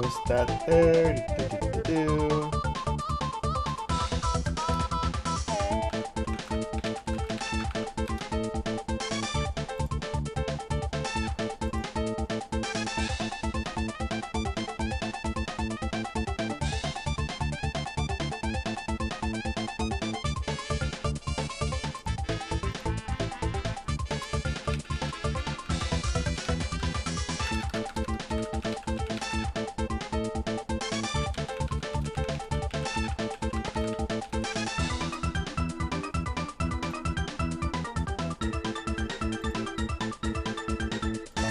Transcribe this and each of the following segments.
Post that there. Do.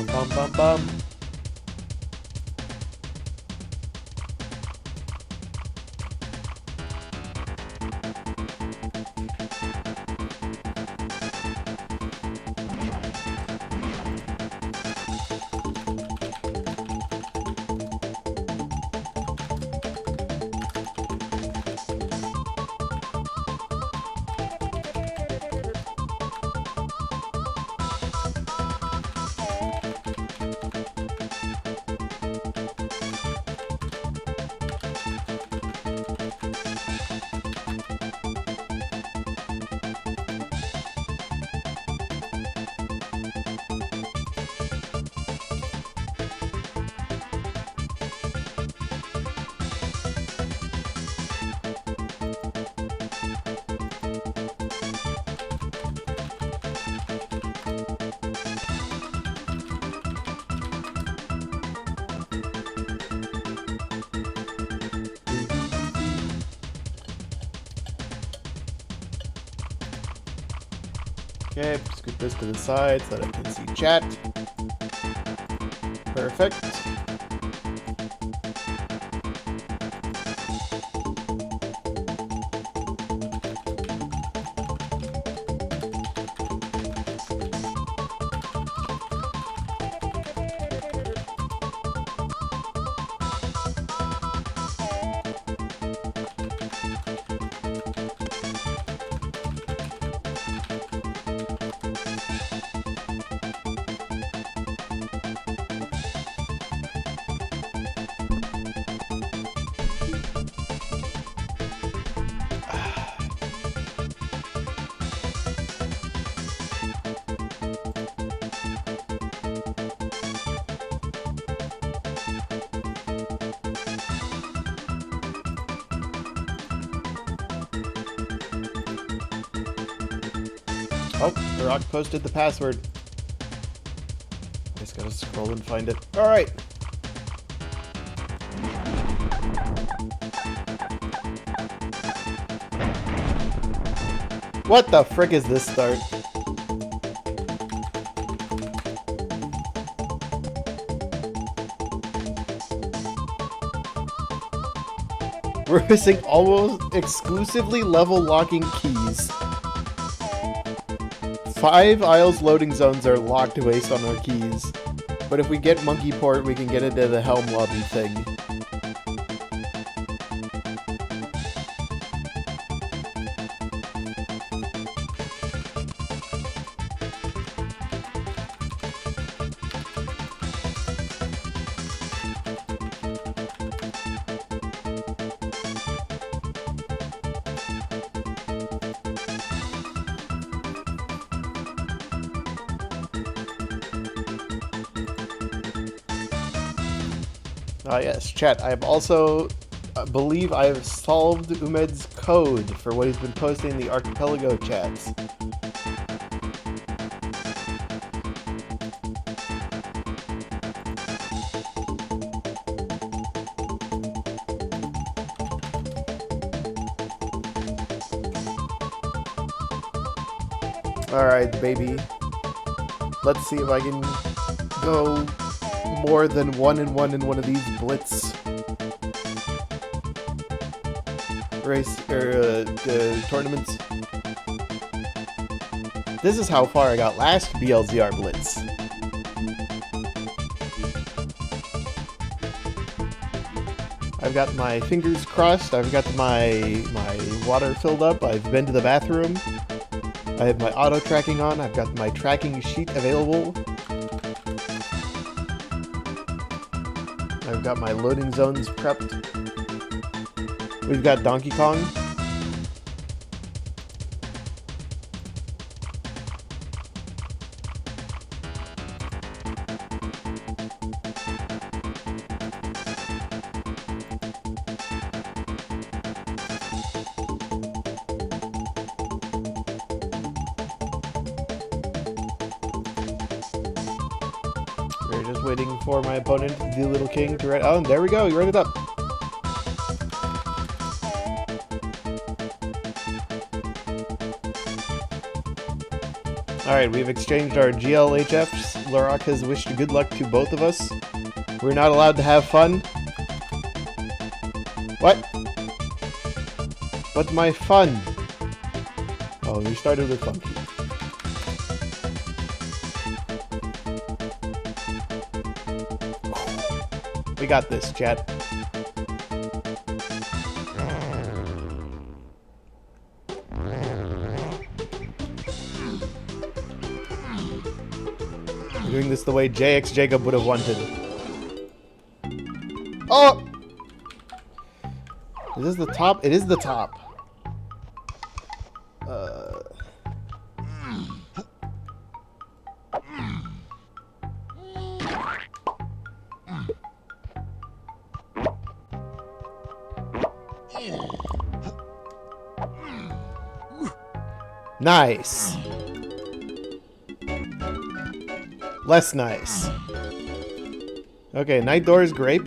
Bum bum bum. Okay, scoot this to the side so that I can see chat. Perfect. Oh, the rock posted the password. Just gotta scroll and find it. Alright. What the frick is this start? We're missing almost exclusively level locking keys. 5 aisles loading zones are locked based on our keys. But if we get Monkey Port, we can get into the Helm Lobby thing. Yes, chat. I have also believe I have solved Umed's code for what he's been posting in the Archipelago chats. Alright, baby. Let's see if I can go more than 1-1 in one of these Blitz race tournaments. This is how far I got last BLZR Blitz. I've got my fingers crossed. I've got my water filled up. I've been to the bathroom. I have my auto tracking on. I've got my tracking sheet available. I've got my loading zones prepped. We've got Donkey Kong. We're just waiting for my opponent, the little king, to write. Oh, and there we go. You wrote it up. Alright, we've exchanged our GLHFs. Larock has wished good luck to both of us. We're not allowed to have fun. What? What's my fun? Oh, we started with Funky. We got this, chat. We're doing this the way JX Jacob would have wanted. Oh! Is this the top? It is the top. Nice. Less nice. Okay, Night Doors Grape.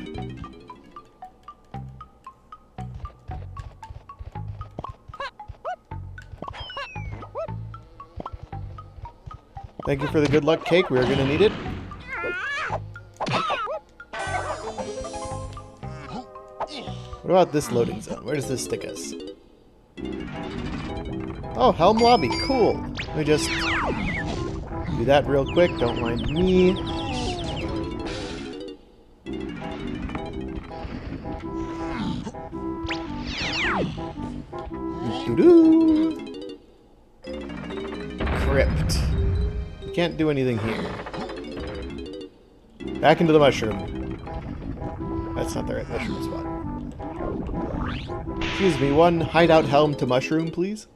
Thank you for the good luck cake. We're gonna need it. What about this loading zone? Where does this stick us? Oh, Helm Lobby. Cool. Let me just do that real quick. Don't mind me. Doo-doo. Crypt. We can't do anything here. Back into the mushroom. That's not the right mushroom spot. Excuse me, one hideout helm to mushroom, please.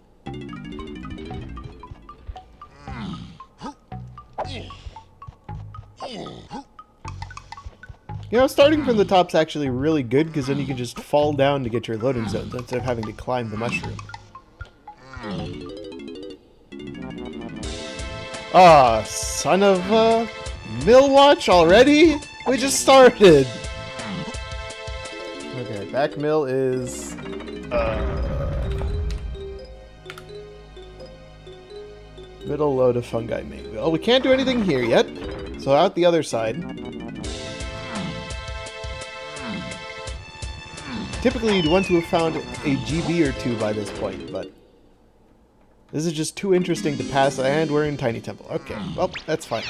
You know, starting from the top's actually really good, because then you can just fall down to get your loading zones instead of having to climb the mushroom. Ah, son of a... Millwatch already? We just started! Okay, back mill is... middle load of fungi main. Well, we can't do anything here yet, so out the other side. Typically, you'd want to have found a GB or two by this point, but this is just too interesting to pass, and we're in Tiny Temple. Okay, well, that's fine.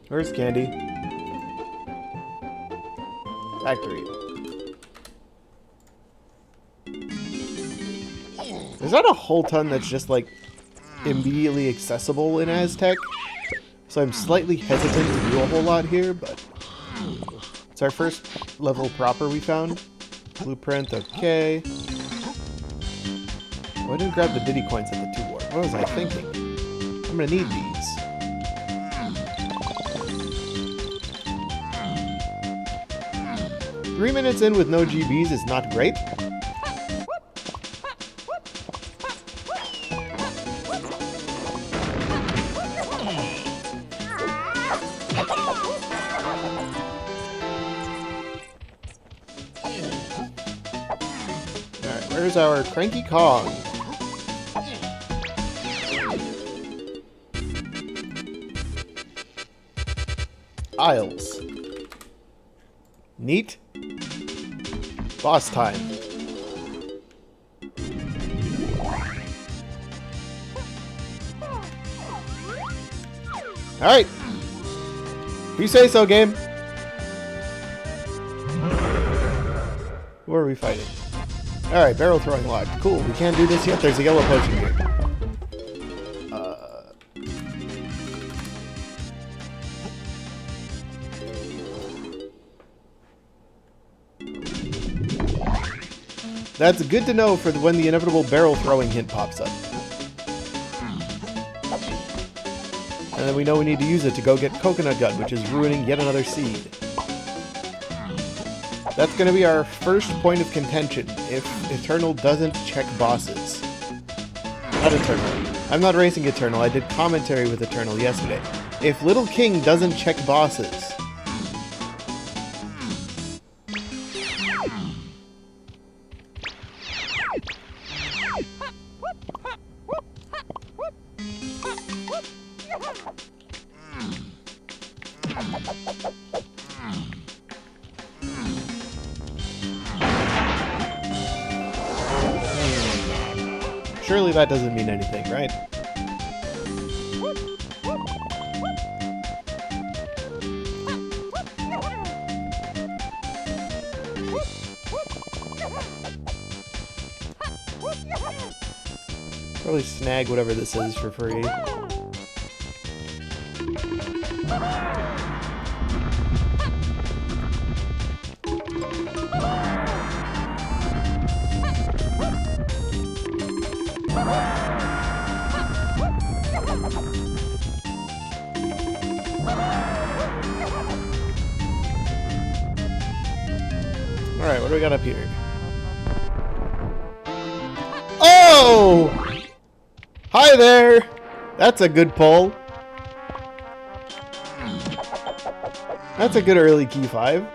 Where's Candy? Factory. Is that a whole ton that's just like immediately accessible in Aztec? So I'm slightly hesitant to do a whole lot here, but it's our first level proper we found. Blueprint, okay. Why didn't I grab the Diddy coins at the 2 war? What was I thinking? I'm gonna need these. Three minutes in with no GBs is not great. Alright, where's our Cranky Kong? Isles. Neat. Boss time. Alright. You say so, game. Who are we fighting? Alright, barrel throwing locked. Cool, we can't do this yet. There's a yellow potion here. That's good to know for when the inevitable barrel throwing hint pops up. And then we know we need to use it to go get Coconut Gun, which is ruining yet another seed. That's going to be our first point of contention if Eternal doesn't check bosses. Not Eternal. I'm not racing Eternal. I did commentary with Eternal yesterday. If Little King doesn't check bosses... Surely that doesn't mean anything, right? Probably snag whatever this is for free. Alright, what do we got up here? Oh! Hi there! That's a good pull. That's a good early key 5.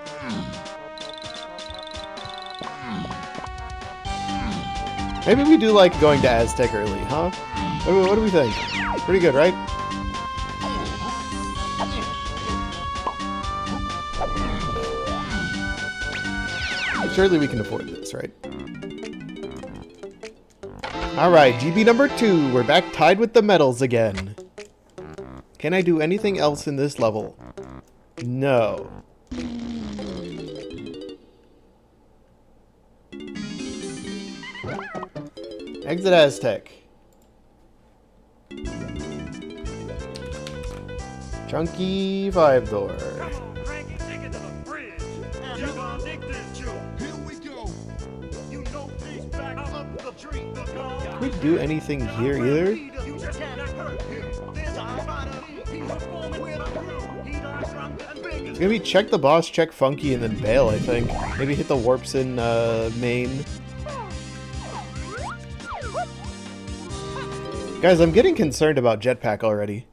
Maybe we do like going to Aztec early, huh? What do we think? Pretty good, right? Surely we can afford this, right? Alright, GB number 2. We're back tied with the medals again. Can I do anything else in this level? No. Exit Aztec. Chunky 5-door. Can we do anything here either? It's gonna be check the boss, check Funky, and then bail, I think. Maybe hit the warps in main. Guys, I'm getting concerned about Jetpack already.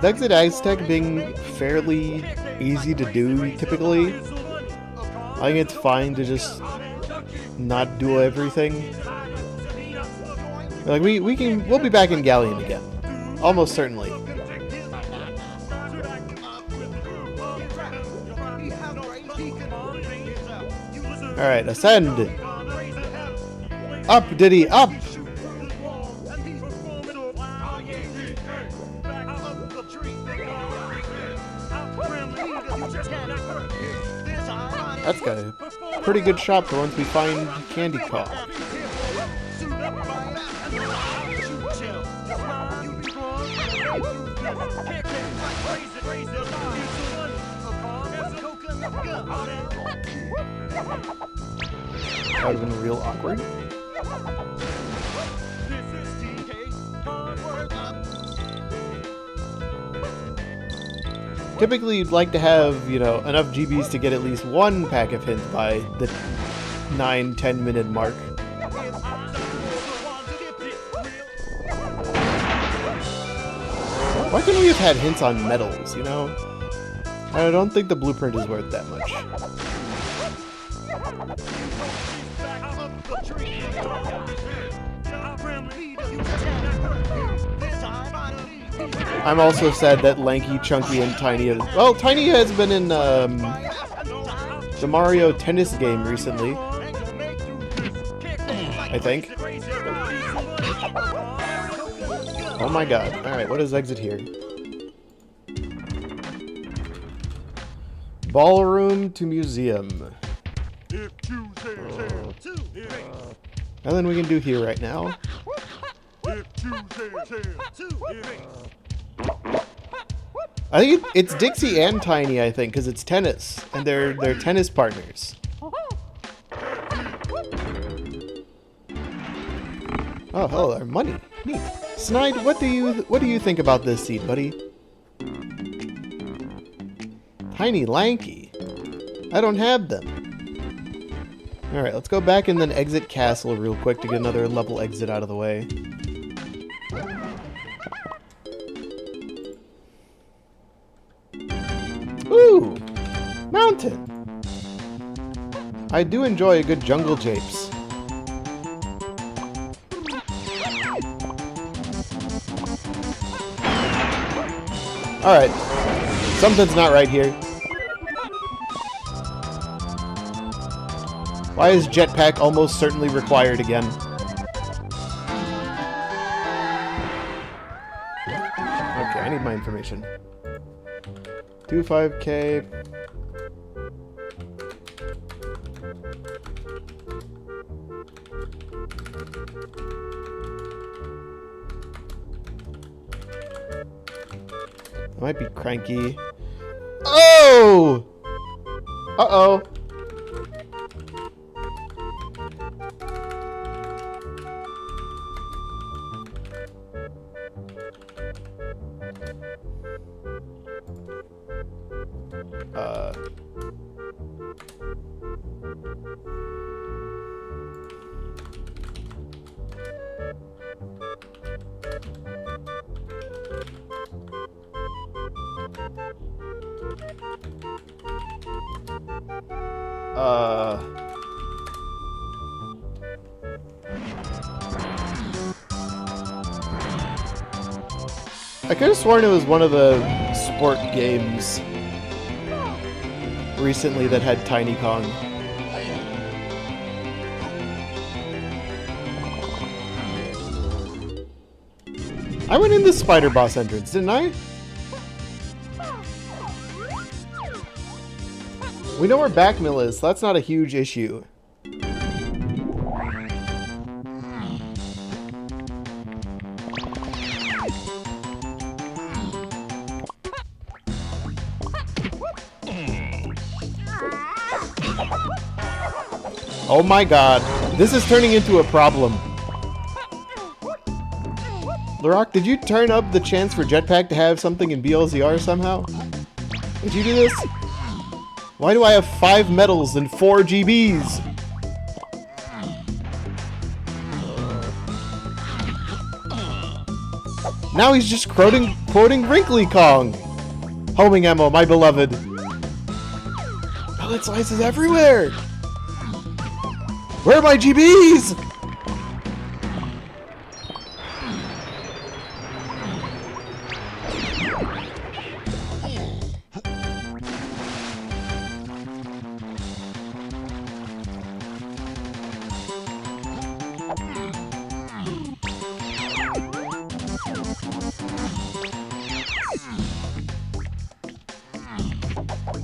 With Exit Aztec being fairly easy to do typically, I think it's fine to just not do everything. Like we'll be back in Galleon again, almost certainly. All right, ascend. Up, Diddy, up. That's got a pretty good shot for once we find Candy Claw. That would have been real awkward. Typically, you'd like to have, you know, enough GBs to get at least one pack of hints by the 9-10 minute mark. Why couldn't we have had hints on medals, you know? I don't think the blueprint is worth that much. I'm also sad that Lanky, Chunky, and Tiny... Well, Tiny has been in the Mario Tennis game recently, I think. Oh my god. Alright, what is exit here? Ballroom to museum. Nothing we can do here right now. I think it's Dixie and Tiny, I think, because it's tennis. And they're tennis partners. Oh, hello there. Money. Neat. Snide, what do you think about this seat, buddy? Tiny lanky. I don't have them. Alright, let's go back and then exit castle real quick to get another level exit out of the way. Ooh! Mountain! I do enjoy a good jungle japes. Alright. Something's not right here. Why is jetpack almost certainly required again? Okay, I need my information. 25K. I might be cranky. Oh! Uh-oh. I could have sworn it was one of the sport games recently that had Tiny Kong. I went in the spider boss entrance, didn't I? We know where Backmill is, so that's not a huge issue. Oh my god, this is turning into a problem. Larock, did you turn up the chance for Jetpack to have something in BLZR somehow? Did you do this? Why do I have 5 medals and 4 GBs? Now he's just quoting Wrinkly Kong. Homing ammo, my beloved. Pellet slices everywhere. Where are my GBs?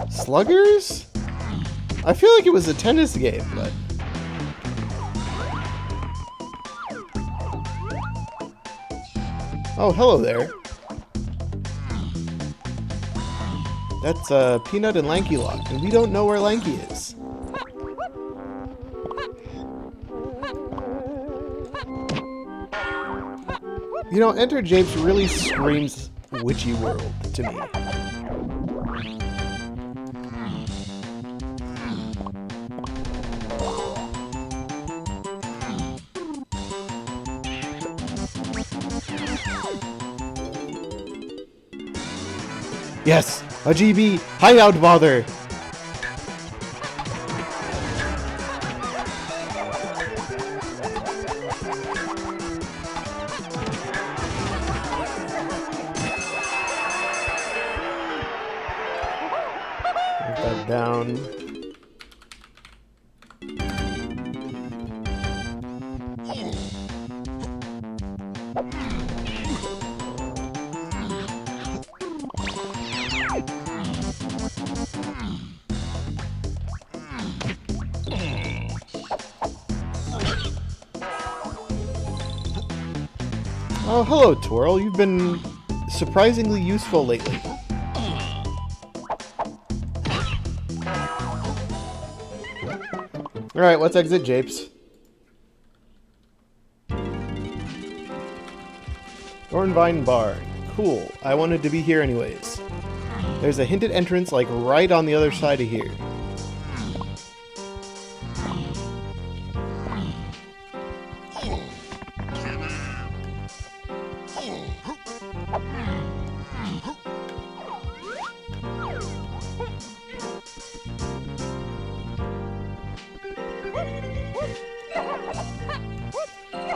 Sluggers? I feel like it was a tennis game, but... Oh, hello there. That's Peanut and Lanky Lock, and we don't know where Lanky is. You know, Enter Japes really screams Witchy World to me. Yes, a GB hideout bother. Put that down. Oh, hello, Twirl. You've been surprisingly useful lately. Alright, let's exit Japes. Thornvine Bar. Cool. I wanted to be here anyways. There's a hinted entrance, like, right on the other side of here.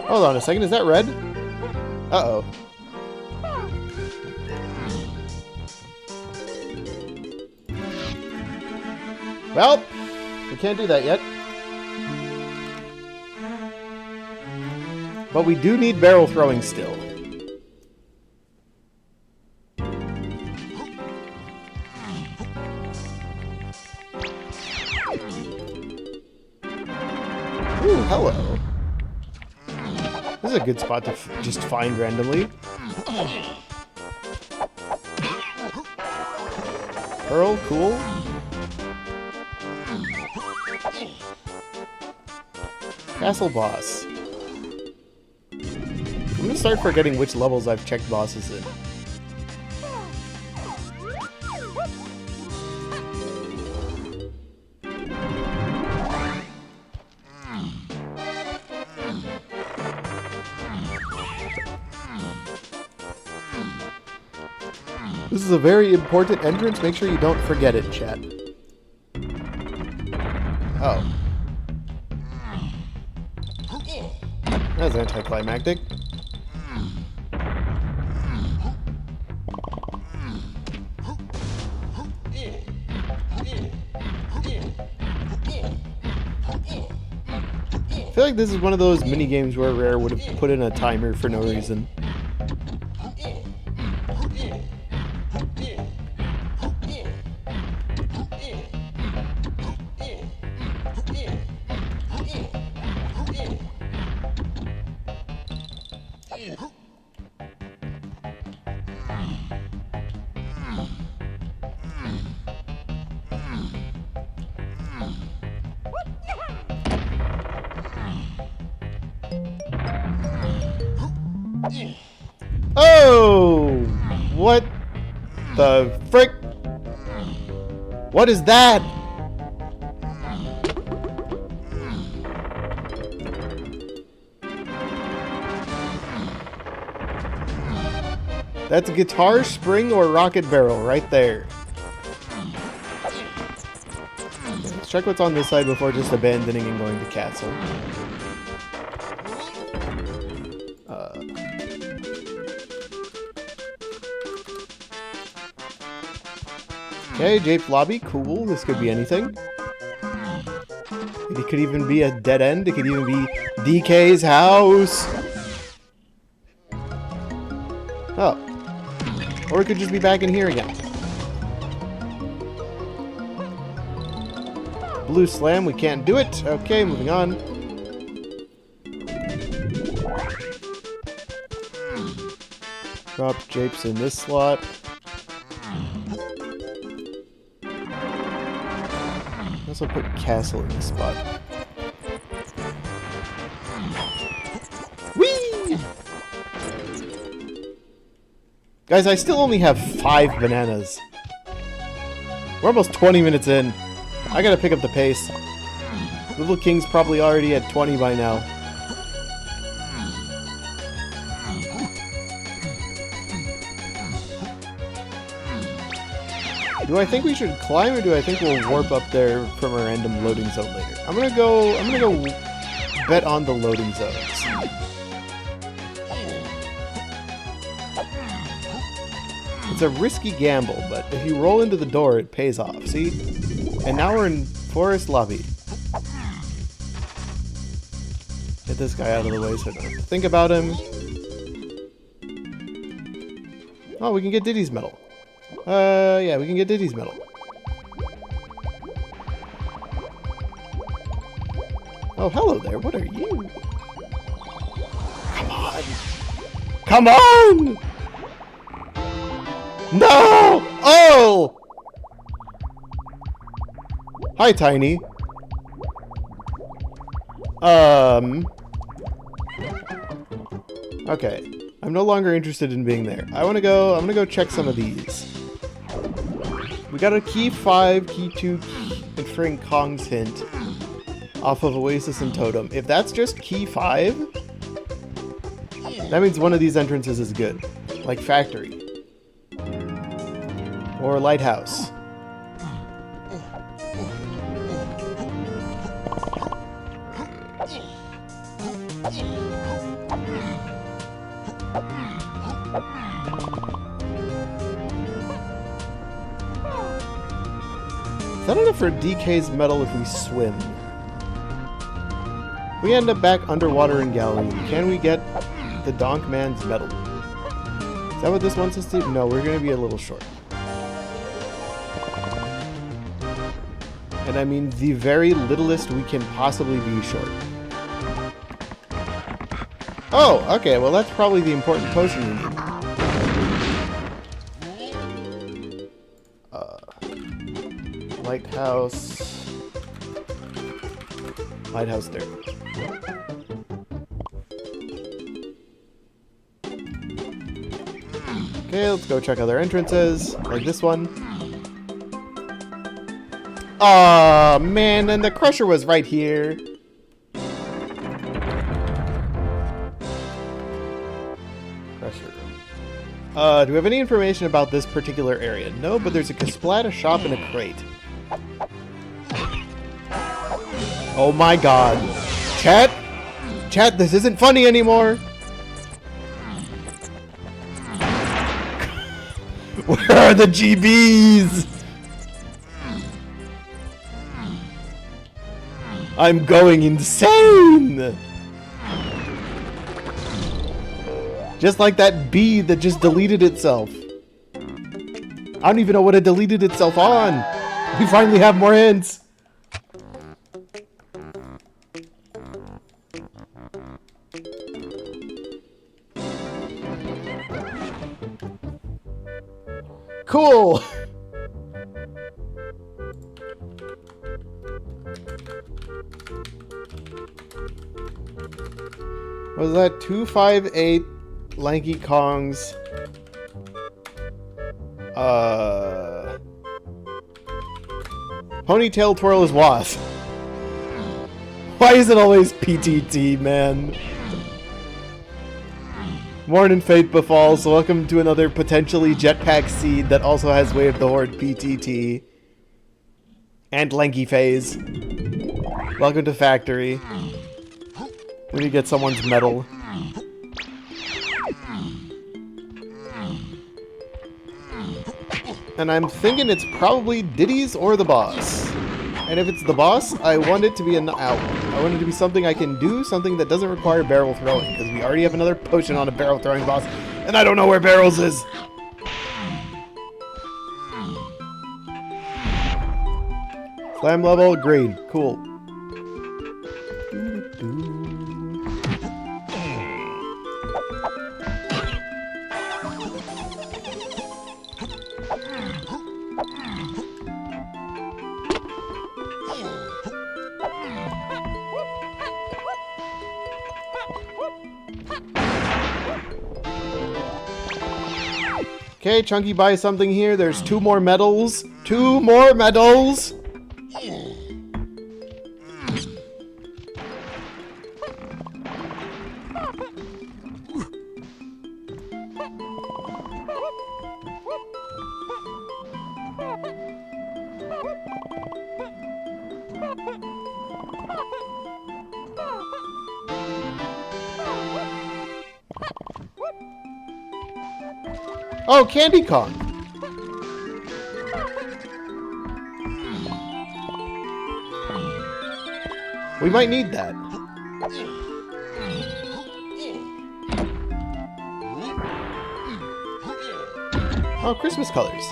Hold on a second, is that red? Uh-oh. Well, we can't do that yet. But we do need barrel throwing still. Ooh, hello. This is a good spot to just find randomly. Pearl, cool. Castle boss. I'm gonna start forgetting which levels I've checked bosses in. This is a very important entrance. Make sure you don't forget it, chat. Oh. That was anticlimactic. I feel like this is one of those mini games where Rare would have put in a timer for no reason. Oh! What the frick? What is that? That's a guitar, spring, or rocket barrel right there. Let's check what's on this side before just abandoning and going to castle. Okay, Jape's lobby, cool. This could be anything. It could even be a dead end. It could even be DK's house. Oh. Or it could just be back in here again. Blue Slam, we can't do it. Okay, moving on. Drop Japes in this slot. Also put Castle in this spot. Whee! Guys, I still only have 5 bananas. We're almost 20 minutes in. I gotta pick up the pace. Little King's probably already at 20 by now. Do I think we should climb, or do I think we'll warp up there from a random loading zone later? I'm gonna go bet on the loading zones. It's a risky gamble, but if you roll into the door, it pays off. See? And now we're in Forest Lobby. Get this guy out of the way so I don't have to think about him. Oh, we can get Diddy's medal. Yeah, we can get Diddy's medal. Oh, hello there. What are you? Come on. Come on! No! Oh! Hi, Tiny. Okay. I'm no longer interested in being there. I'm gonna go check some of these. We got a key 5, key 2, inferring Kong's hint off of Oasis and Totem. If that's just key 5, that means one of these entrances is good. Like Factory. Or Lighthouse. Is that enough for DK's medal if we swim? If we end up back underwater in Gallery, can we get the Donk Man's medal? Is that what this wants us to do? No, we're going to be a little short. And I mean the very littlest we can possibly be short. Oh, okay, well that's probably the important potion we need. Lighthouse. Lighthouse there. Okay, let's go check other entrances, like this one. Aw, man, and the crusher was right here. Crusher. Do we have any information about this particular area? No, but there's a Casplata shop and a crate. Oh my god. Chat? Chat, this isn't funny anymore. Where are the GBs? I'm going insane! Just like that bee that just deleted itself. I don't even know what it deleted itself on. We finally have more hints. Cool! Was that 258 Lanky Kongs? Ponytail Twirl is Wasp. Why is it always PTT, man? Morning Fate Befalls, welcome to another potentially jetpack seed that also has Way of the Horde PTT. And Lanky Phase. Welcome to Factory. Let me get someone's medal. And I'm thinking it's probably Diddy's or the boss. And if it's the boss, I want it to be an out. I want it to be something I can do, something that doesn't require barrel throwing, because we already have another potion on a barrel throwing boss, and I don't know where barrels is. Slam level, green. Cool. Okay, Chunky buys something here. There's 2 more medals. 2 more medals! Oh, Candy Kong! We might need that. Oh, Christmas colors.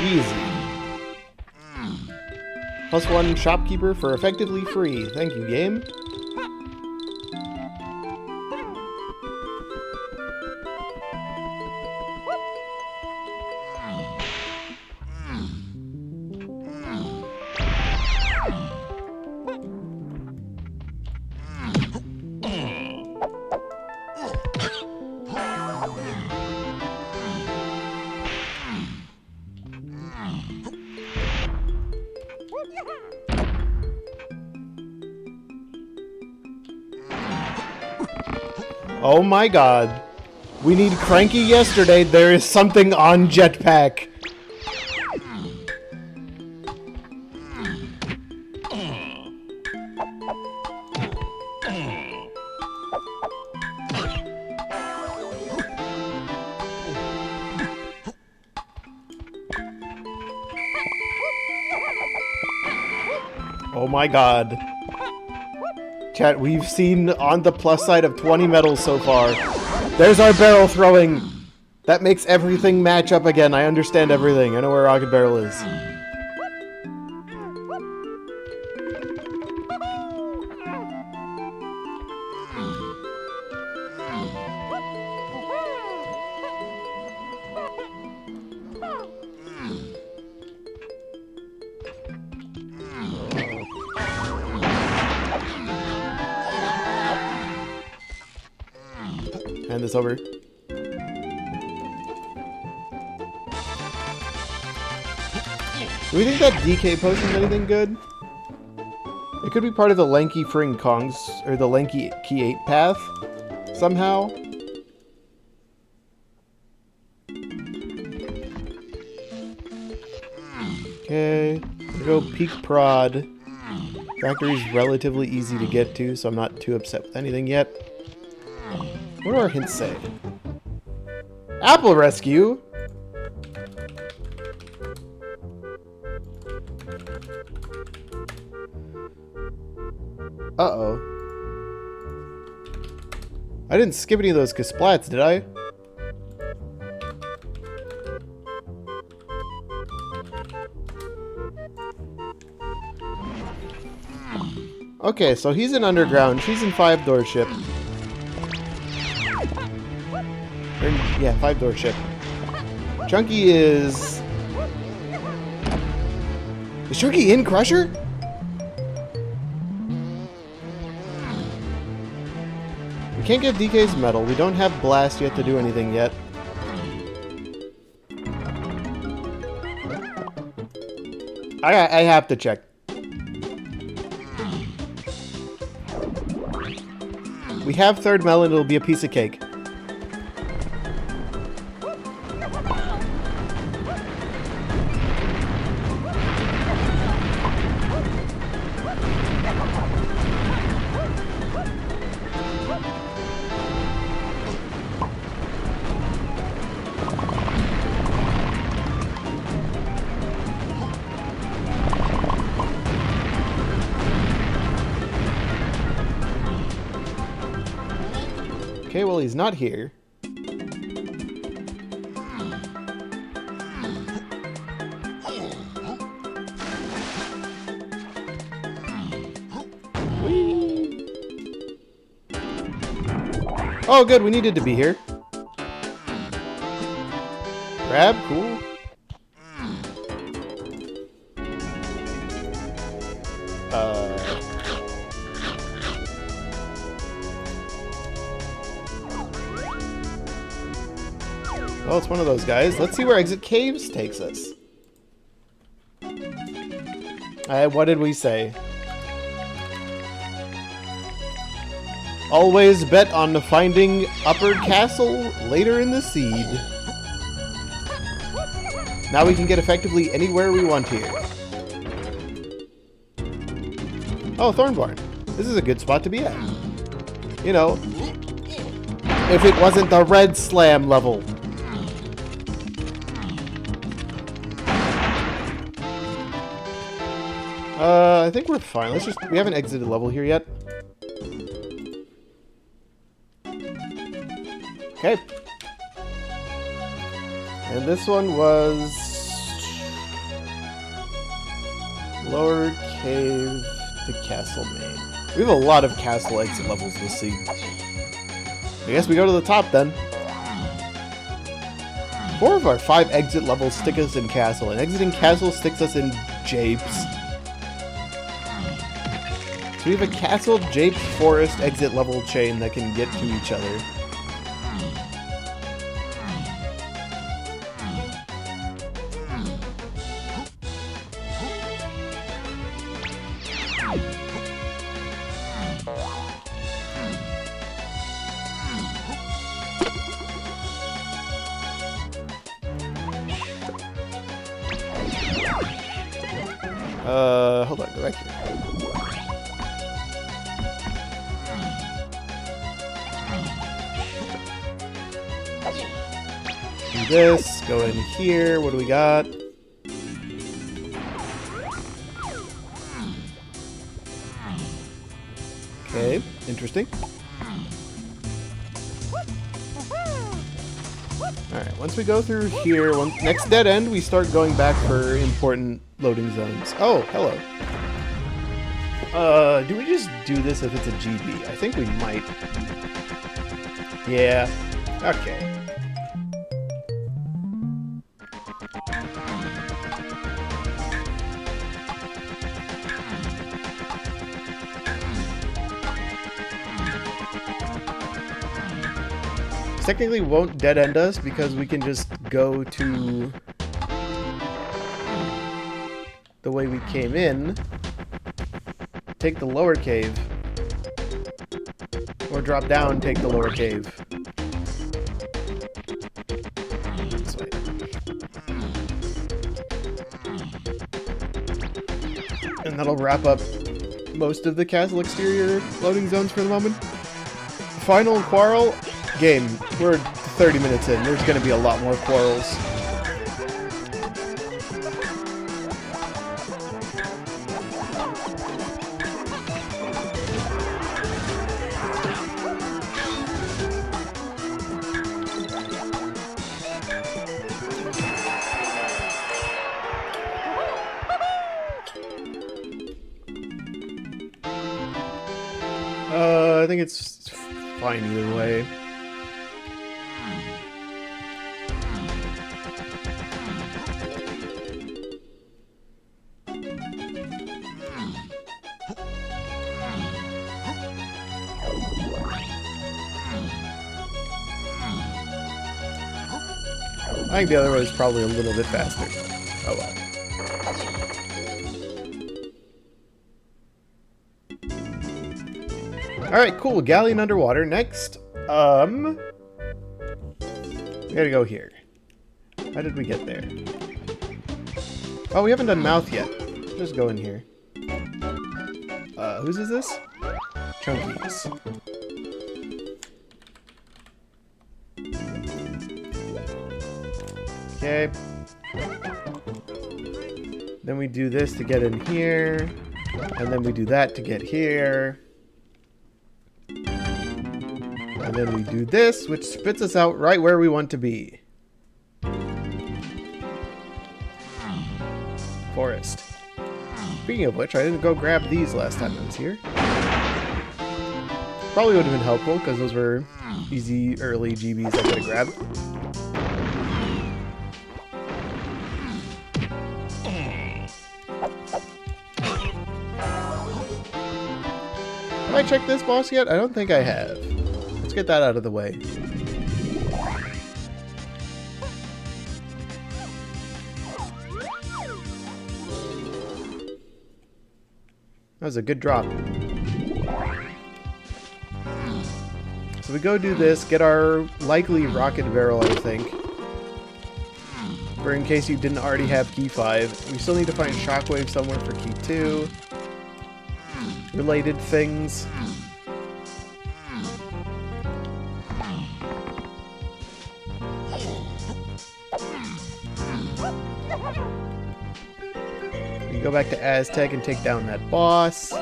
Easy. +1 shopkeeper for effectively free. Thank you, game. Oh my god. We need Cranky yesterday. There is something on Jetpack. Oh my god. Chat, we've seen on the plus side of 20 medals so far. There's our barrel throwing. That makes everything match up again. I understand everything. I know where Rocket Barrel is. Hand this over. Do we think that DK potion is anything good? It could be part of the Lanky Fring Kongs, or the Lanky Key 8 path, somehow. Okay, we'll go Peak Prod. Factory's relatively easy to get to, so I'm not too upset with anything yet. What do our hints say? Apple Rescue? Uh-oh. I didn't skip any of those Kasplats, did I? Okay, so he's in Underground. She's in 5-door ship. Yeah, 5-door ship. Chunky is... Is Chunky in Crusher? We can't get DK's medal. We don't have Blast yet to do anything yet. I have to check. We have 3rd melon, it'll be a piece of cake. Okay, well, he's not here. Whee! Oh, good, we needed to be here. Grab, cool. Oh, it's one of those guys. Let's see where Exit Caves takes us. What did we say? Always bet on finding Upper Castle later in the seed. Now we can get effectively anywhere we want here. Oh, Thornbarn. This is a good spot to be at. You know, if it wasn't the Red Slam level. I think we're fine. We haven't exited level here yet. Okay. And this one was Lower Cave to Castle Main. We have a lot of castle exit levels this scene. I guess we go to the top then. 4 of our 5 exit levels stick us in castle, and exiting castle sticks us in japes. So we have a castle, japes, forest exit level chain that can get to each other. Hold on, go back here. Do this, go in here, what do we got? Okay, interesting. Alright, once we go through here, next dead end, we start going back for important loading zones. Oh, hello. Do we just do this if it's a GB? I think we might. Yeah. Okay. Technically won't dead end us because we can just go to the way we came in, take the lower cave, or drop down, take the lower cave. This way. And that'll wrap up most of the castle exterior loading zones for the moment. Final quarrel. Game, we're 30 minutes in. There's going to be a lot more quarrels. I think it's fine either way. I think the other way is probably a little bit faster. Oh well. Alright, cool. Galleon underwater. Next, we gotta go here. How did we get there? Oh, we haven't done mouth yet. Just go in here. Whose is this? Chunky's. Okay. Then we do this to get in here. And then we do that to get here. And then we do this, which spits us out right where we want to be. Forest. Speaking of which, I didn't go grab these last time I was here. Probably would have been helpful, because those were easy, early GBs I could have grabbed. Have I checked this boss yet? I don't think I have. Let's get that out of the way. That was a good drop. So we go do this, get our likely rocket barrel, I think. For in case you didn't already have key 5. We still need to find shockwave somewhere for key 2. Related things. We go back to Aztec and take down that boss.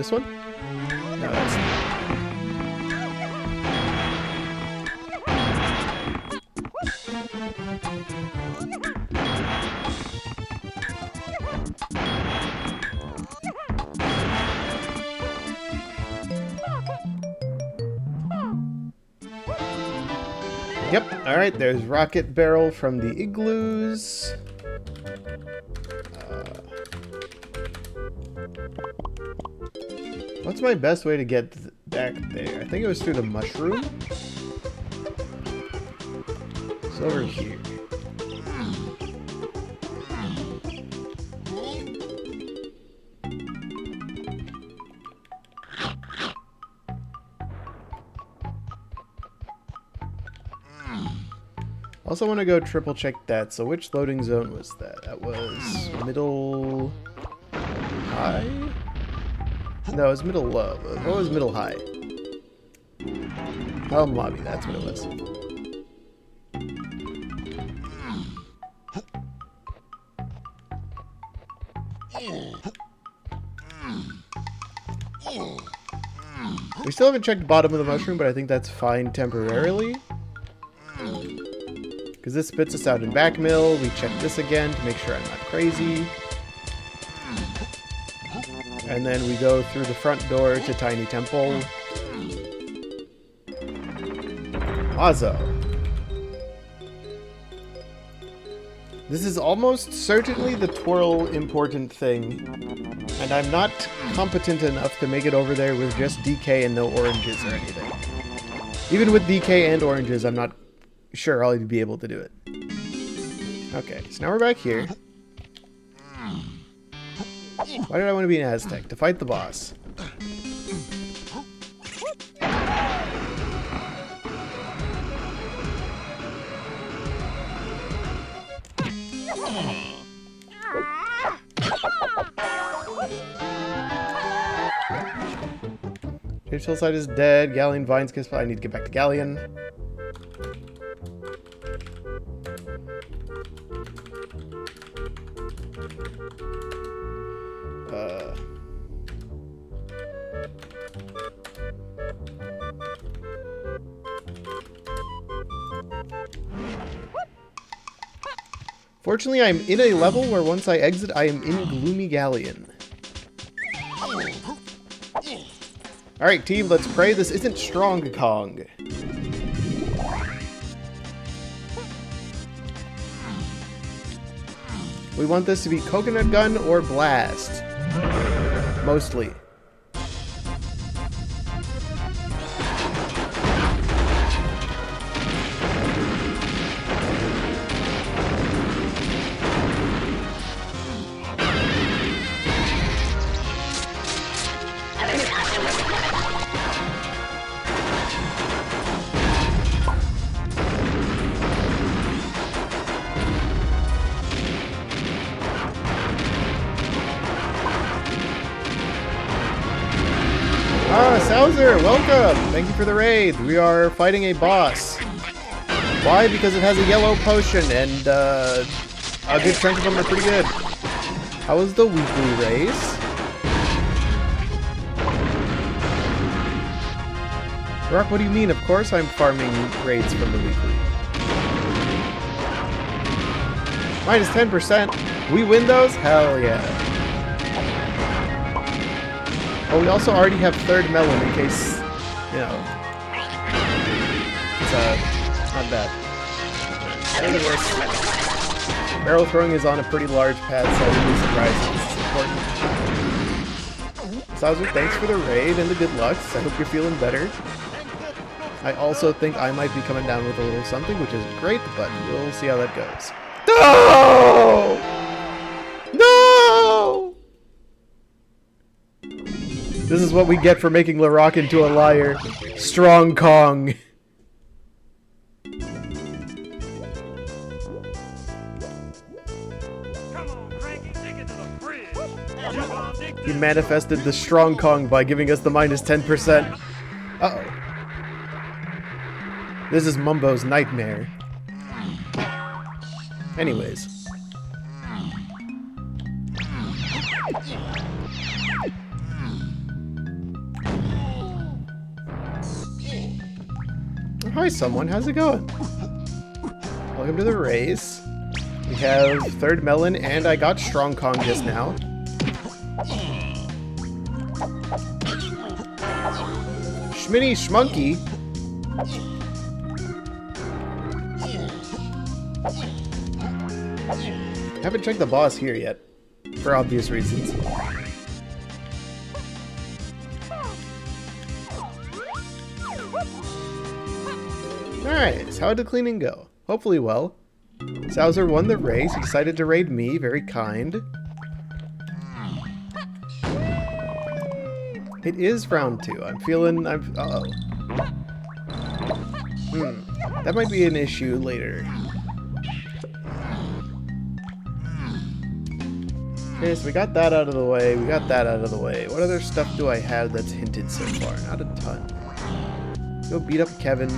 this one? No, that's not. Yep, alright, there's Rocket Barrel from the igloos. What's my best way to get back there? I think it was through the mushroom. It's over here. Also want to go triple check that. So which loading zone was that? That was middle high? No, it was middle low. What was middle high? Home lobby, that's what it was. We still haven't checked the bottom of the mushroom, but I think that's fine temporarily. Because this spits us out in back mill. We check this again to make sure I'm not crazy. And then we go through the front door to Tiny Temple. Mazo. This is almost certainly the twirl important thing. And I'm not competent enough to make it over there with just DK and no oranges or anything. Even with DK and oranges, I'm not sure I'll be able to do it. Okay, so now we're back here. Why did I want to be an Aztec? To fight the boss. James Hillside is dead. Galleon Vines kiss. I need to get back to Galleon. Fortunately, I'm in a level where once I exit, I am in Gloomy Galleon. Alright, team, let's pray this isn't Strong Kong. We want this to be Coconut Gun or Blast. Mostly. Souser, welcome! Thank you for the raid. We are fighting a boss. Why? Because it has a yellow potion, and a good chunk of them are pretty good. How was the weekly race? Rock, what do you mean? Of course I'm farming raids from the weekly. Minus 10%. We win those? Hell yeah. Oh, we also already have third melon in case, you know, it's not bad. Anyways, barrel throwing is on a pretty large pad, so I would be surprised if this is important. Sauser, thanks for the raid and the good lucks. I hope you're feeling better. I also think I might be coming down with a little something, which is great, but we'll see how that goes. No! No! This is what we get for making Larok into a liar. Strong Kong. He manifested the Strong Kong by giving us the minus 10%. Uh-oh. This is Mumbo's nightmare. Anyways. Hi, someone. How's it going? Welcome to the race. We have third melon, and I got Strong Kong just now. Schmitty Schmunky. Haven't checked the boss here yet, for obvious reasons. Alright, so how did cleaning go? Hopefully well. Sowser won the race. He decided to raid me. Very kind. It is round 2. Uh-oh. That might be an issue later. Okay, so we got that out of the way. We got that out of the way. What other stuff do I have that's hinted so far? Not a ton. Go beat up Kevin.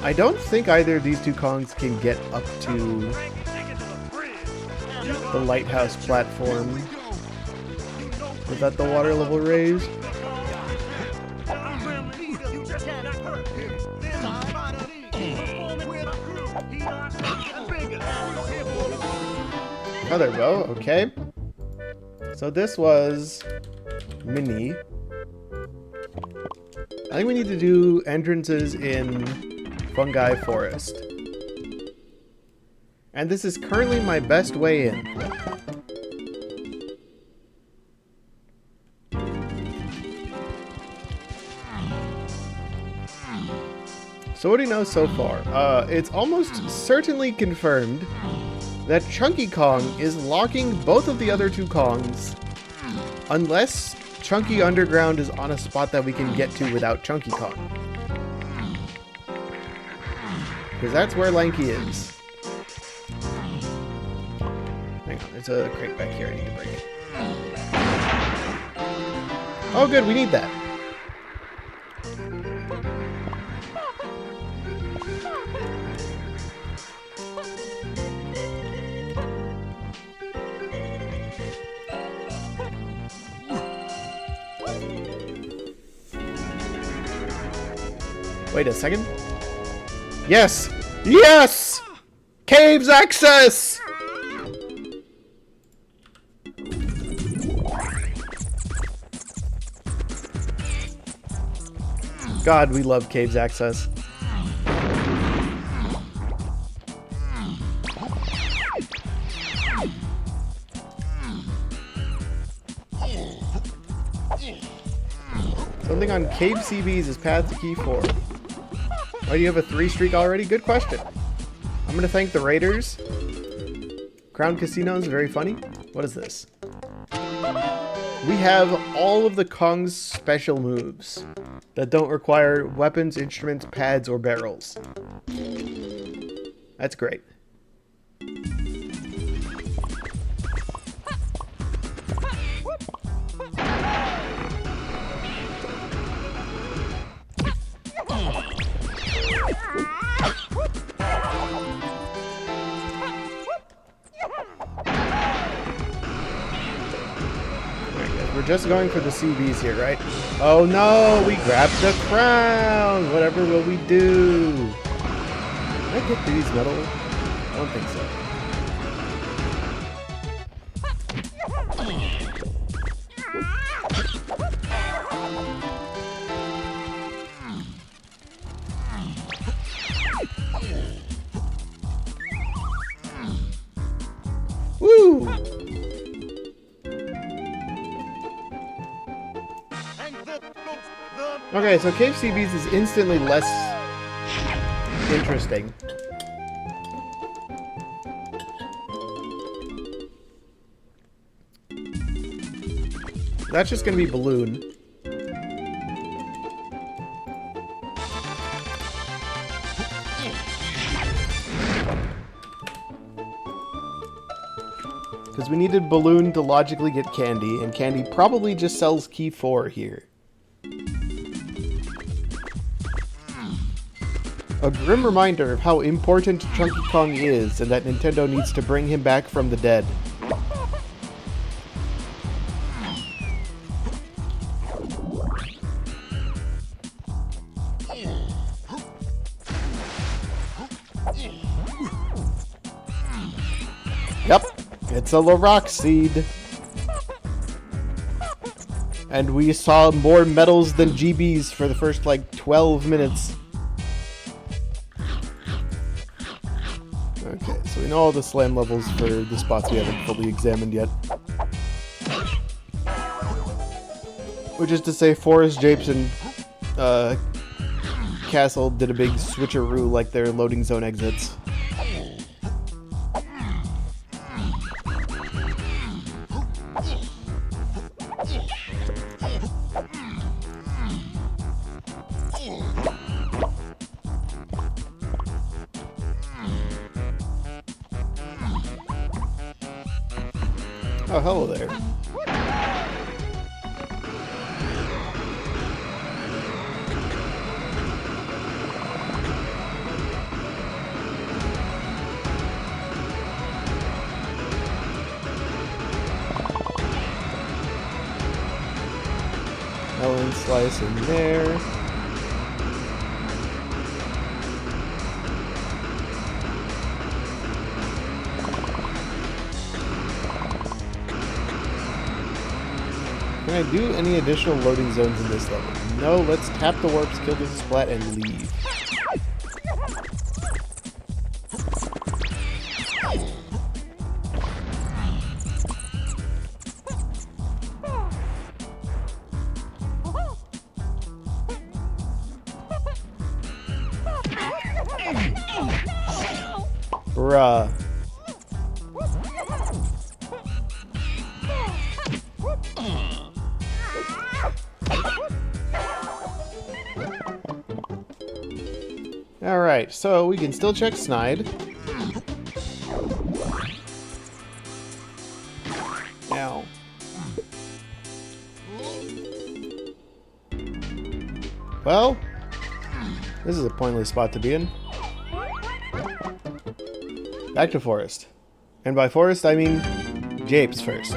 I don't think either of these two Kongs can get up to the lighthouse platform without the water level raised. Oh, there we go. Okay. So this was Mini. I think we need to do entrances in Fungi Forest. And this is currently my best way in. So what do you know so far? It's almost certainly confirmed that Chunky Kong is locking both of the other two Kongs unless Chunky Underground is on a spot that we can get to without Chunky Kong. Because that's where Lanky is. Hang on, there's a crate back here I need to break. Oh good, we need that. Wait a second. Yes! Yes! Caves access! God, we love caves access. Something on Cave CBs is path to key 4. Why do you have a 3 streak already? Good question. I'm gonna thank the raiders. Crown Casino is very funny. What is this? We have all of the Kong's special moves that don't require weapons, instruments, pads, or barrels. That's great. We're just going for the CBs here, right? Oh no, we grabbed the crown! Whatever will we do? Can I get these metal? I don't think so. Woo! Okay, so Cave CBs is instantly less interesting. That's just gonna be balloon. Because we needed balloon to logically get candy, and candy probably just sells key 4 here. A grim reminder of how important Chunky Kong is and that Nintendo needs to bring him back from the dead. It's a Larock seed. And we saw more medals than GBs for the first, like, 12 minutes. Okay, so we know all the slam levels for the spots we haven't fully examined yet. Which is to say, Forest, Japes, and Castle did a big switcheroo like their loading zone exits. Oh, hello there. Melon slice in there. Can I do any additional loading zones in this level? No, let's tap the warps, kill the splat, and leave. Bruh. Alright, so we can still check Snide. Now. Well, this is a pointless spot to be in. Back to Forest. And by Forest, I mean Japes first.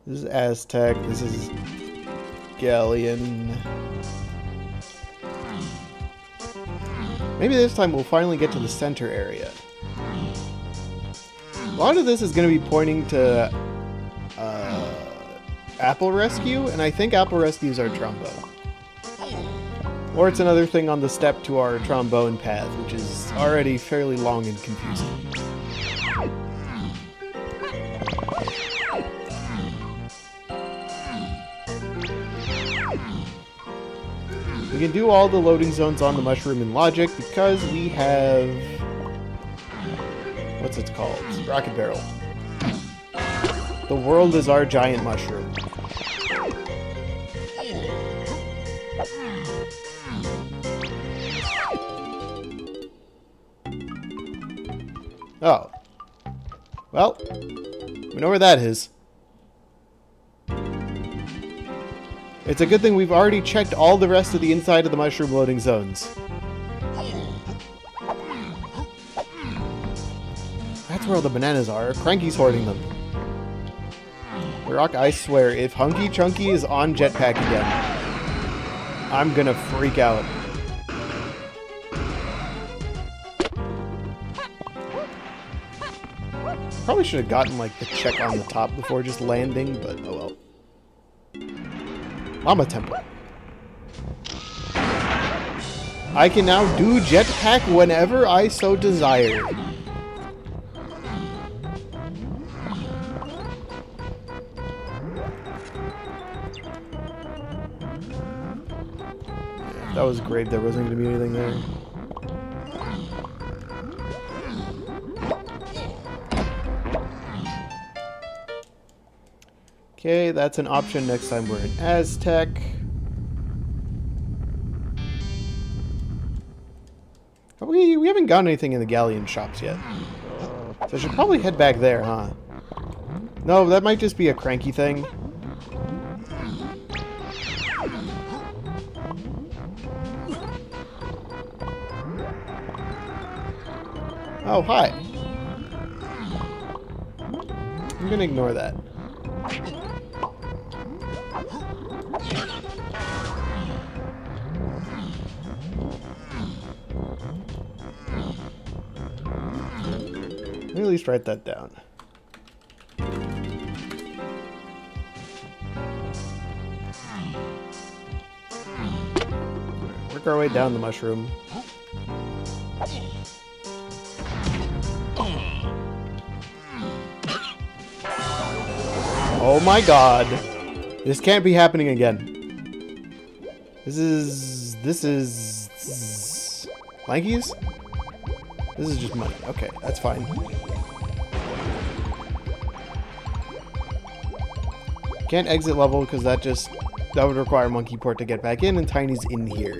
This is Aztec, this is Galleon. Maybe this time we'll finally get to the center area. A lot of this is going to be pointing to Apple Rescue, and I think Apple Rescue is our trombone. Or it's another thing on the step to our trombone path, which is already fairly long and confusing. We can do all the loading zones on the mushroom in logic because we have... what's it called? Rocket Barrel. The world is our giant mushroom. Oh. Well, we know where that is. It's a good thing we've already checked all the rest of the inside of the mushroom loading zones. That's where all the bananas are. Cranky's hoarding them. Rock, I swear, if Hunky Chunky is on Jetpack again, I'm gonna freak out. Probably should have gotten, like, the check on the top before just landing, but oh well. Llama Temple. I can now do Jetpack whenever I so desire. That was great. There wasn't going to be anything there. Okay, that's an option next time we're in Aztec. We haven't gotten anything in the Galleon shops yet. So I should probably head back there, huh? No, that might just be a cranky thing. Oh, hi. I'm gonna ignore that. at least write that down. Work our way down the mushroom. Oh my god. This can't be happening again. This is Lankies? This is just money. Okay, that's fine. Can't exit level because that would require Monkey Port to get back in, and Tiny's in here.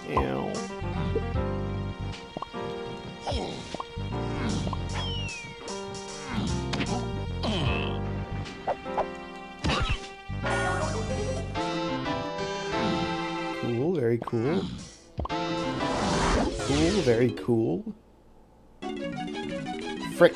Ew. Cool, very cool. Cool, very cool. Frick.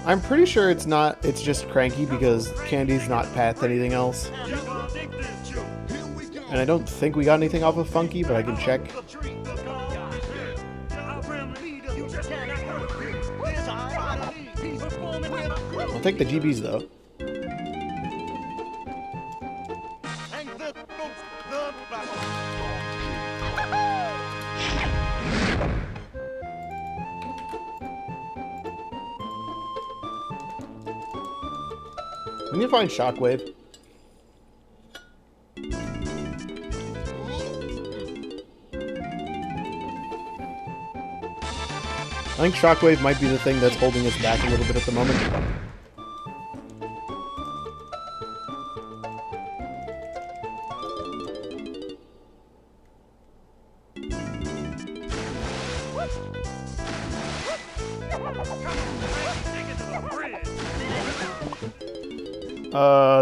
I'm pretty sure it's just Cranky because Candy's not pathed anything else. And I don't think we got anything off of Funky, but I can check. I'll take the GBs though. We need to find Shockwave. I think Shockwave might be the thing that's holding us back a little bit at the moment.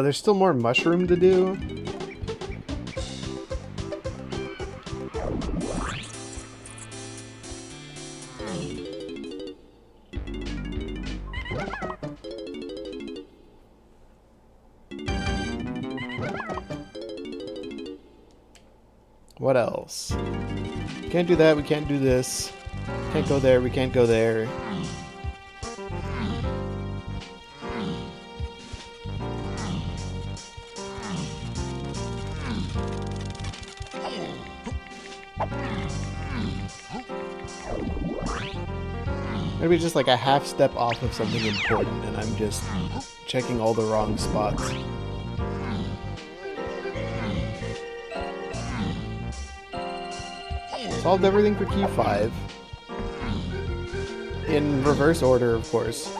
There's still more mushroom to do. What else? Can't do that, we can't do this. Can't go there, we can't go there. Maybe just like a half step off of something important and I'm just checking all the wrong spots. Solved everything for key 5. In reverse order, of course.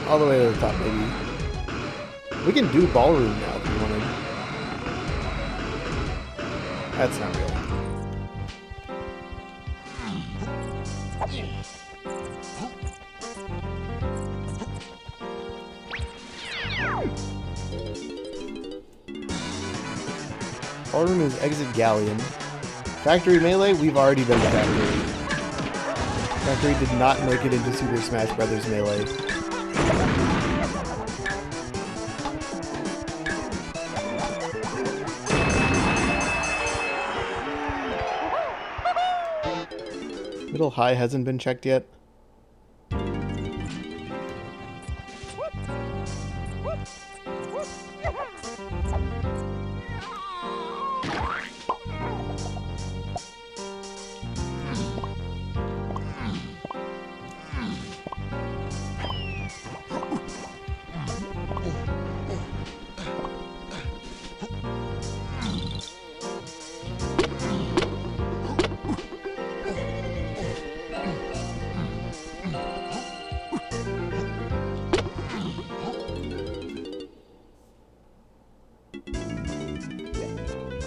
All the way to the top, maybe. We can do ballroom now if we wanted. That's not real. Ballroom is exit Galleon. Factory Melee, we've already been to Factory. Factory did not make it into Super Smash Bros. Melee. Middle high hasn't been checked yet.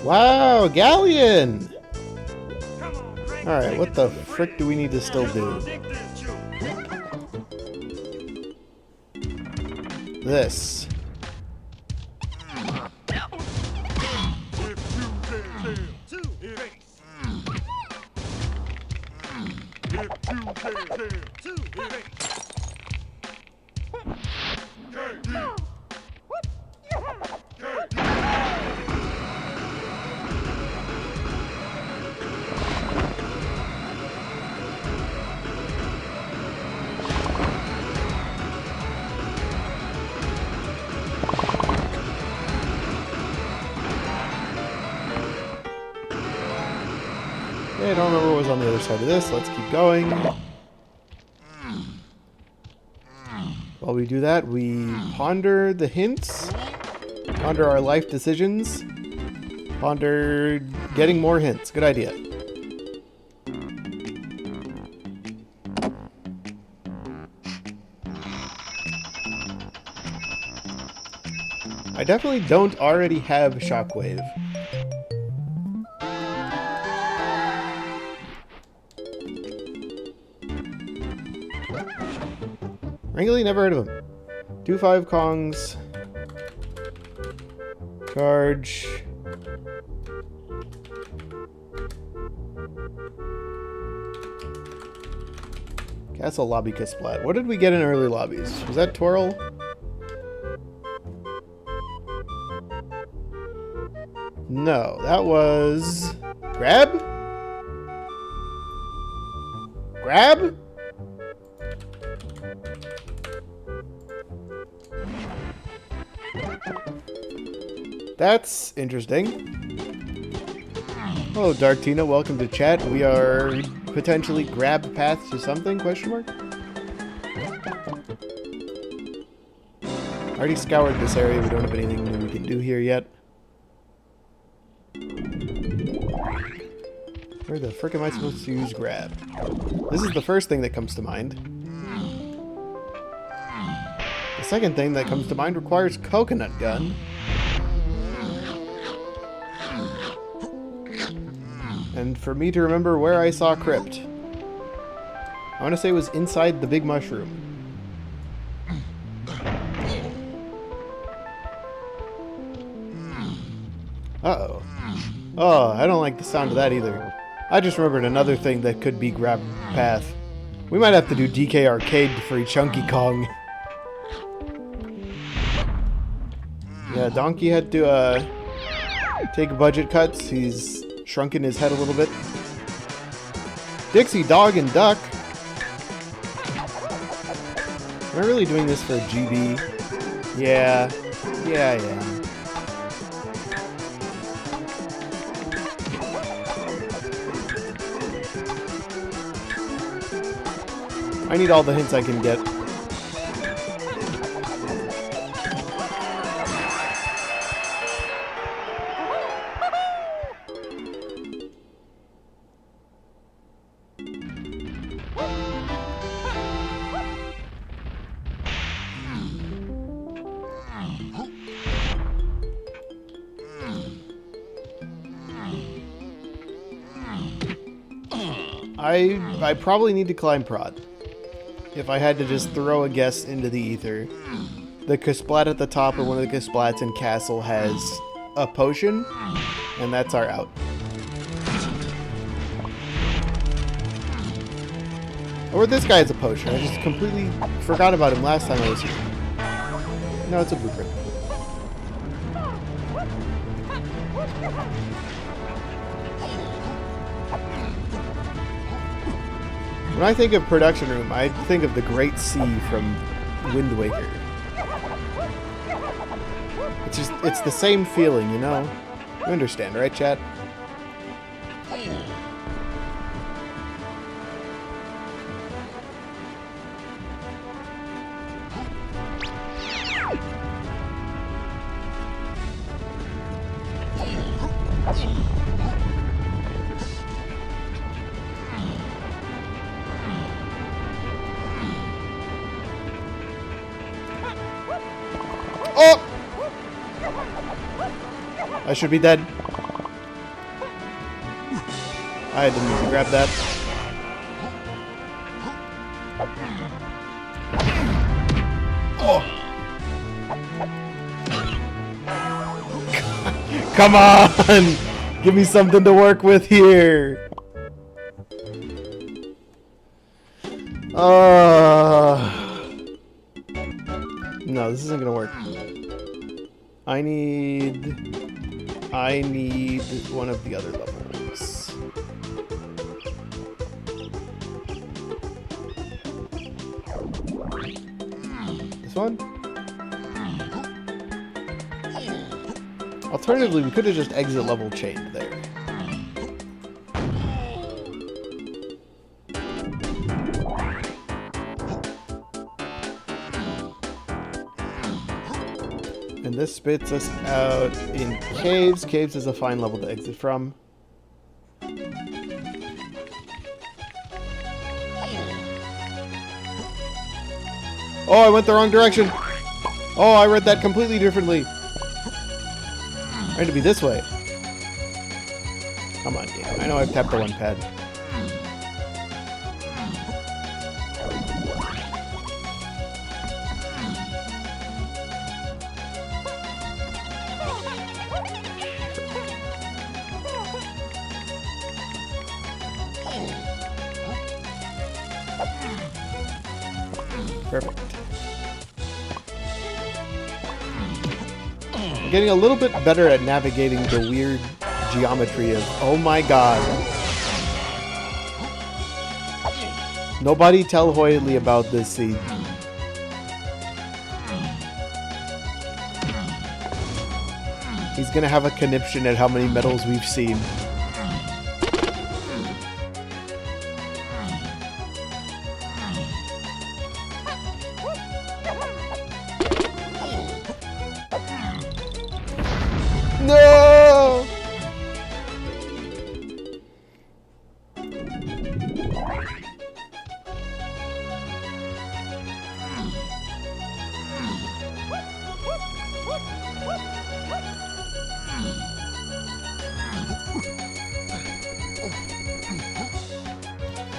Wow, Galleon! Alright, what the frick do we need to still do? This. Okay, I don't remember what was on the other side of this. Let's keep going. While we do that, we ponder the hints, ponder our life decisions, ponder getting more hints. Good idea. I definitely don't already have Shockwave. Frankly, never heard of him. 2-5 Kongs. Charge. Castle Lobby Kisplat. What did we get in early lobbies? Was that Twirl? No, that was... Grab? Grab? That's interesting. Hello, Dark Tina. Welcome to chat. We are potentially grab path to something? Question mark. Already scoured this area. We don't have anything new we can do here yet. Where the frick am I supposed to use grab? This is the first thing that comes to mind. The second thing that comes to mind requires coconut gun. And for me to remember where I saw Crypt. I want to say it was inside the big mushroom. Uh-oh. Oh, I don't like the sound of that either. I just remembered another thing that could be grab path. We might have to do DK Arcade for Chunky Kong. Yeah, Donkey had to take budget cuts. He's shrunken his head a little bit. Dixie Dog and Duck. Am I really doing this for GB? Yeah. Yeah, I am. I need all the hints I can get. I probably need to climb Prod. If I had to just throw a guess into the ether. The Kisplat at the top, or one of the Kisplats in Castle, has a potion, and that's our out. Or this guy has a potion. I just completely forgot about him last time I was here. No, it's a blueprint. When I think of production room, I think of the Great Sea from Wind Waker. It's the same feeling, you know? You understand, right, chat? Oh! I should be dead. I didn't need to grab that. Oh! Come on! Give me something to work with here! No, this isn't gonna work. I need one of the other levels. This one? Alternatively, we could have just exit level chained there. And this spits us out in caves. Caves is a fine level to exit from. Oh, I went the wrong direction. Oh, I read that completely differently. I had to be this way. Come on, game. I know I've tapped the one pad. Perfect. I'm getting a little bit better at navigating the weird geometry of, oh my god. Nobody tell Hoyley about this scene. He's gonna have a conniption at how many medals we've seen. No!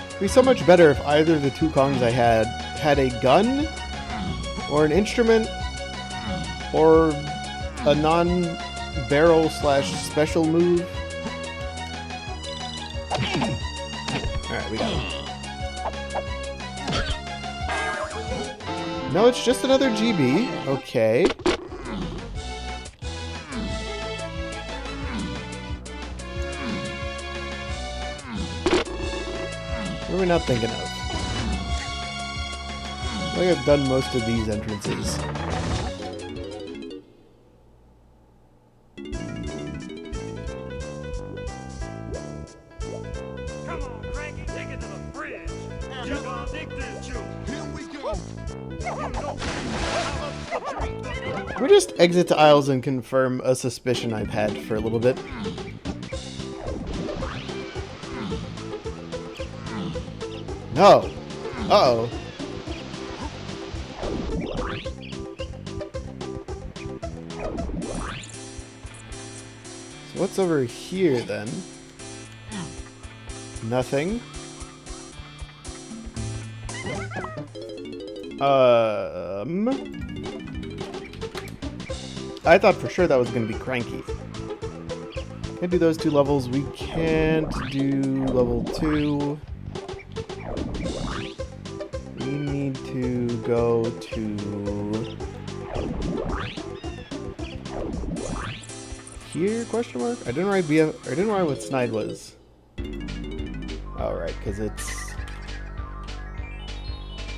It'd be so much better if either of the two Kongs I had a gun, or an instrument, or a non-barrel / special move. Alright, we got it. No, it's just another GB. Okay. What are we not thinking of? I think I've done most of these entrances. Come on, Frankie, take it to the fridge. You're gonna dig this, you. Here we go. Can we just exit to aisles and confirm a suspicion I've had for a little bit? No. Uh-oh. So what's over here then? Nothing. I thought for sure that was going to be Cranky. Can't do those two levels. We can't do level 2. We need to go to here? Question mark? I didn't write what Snide was. Oh, right, because it's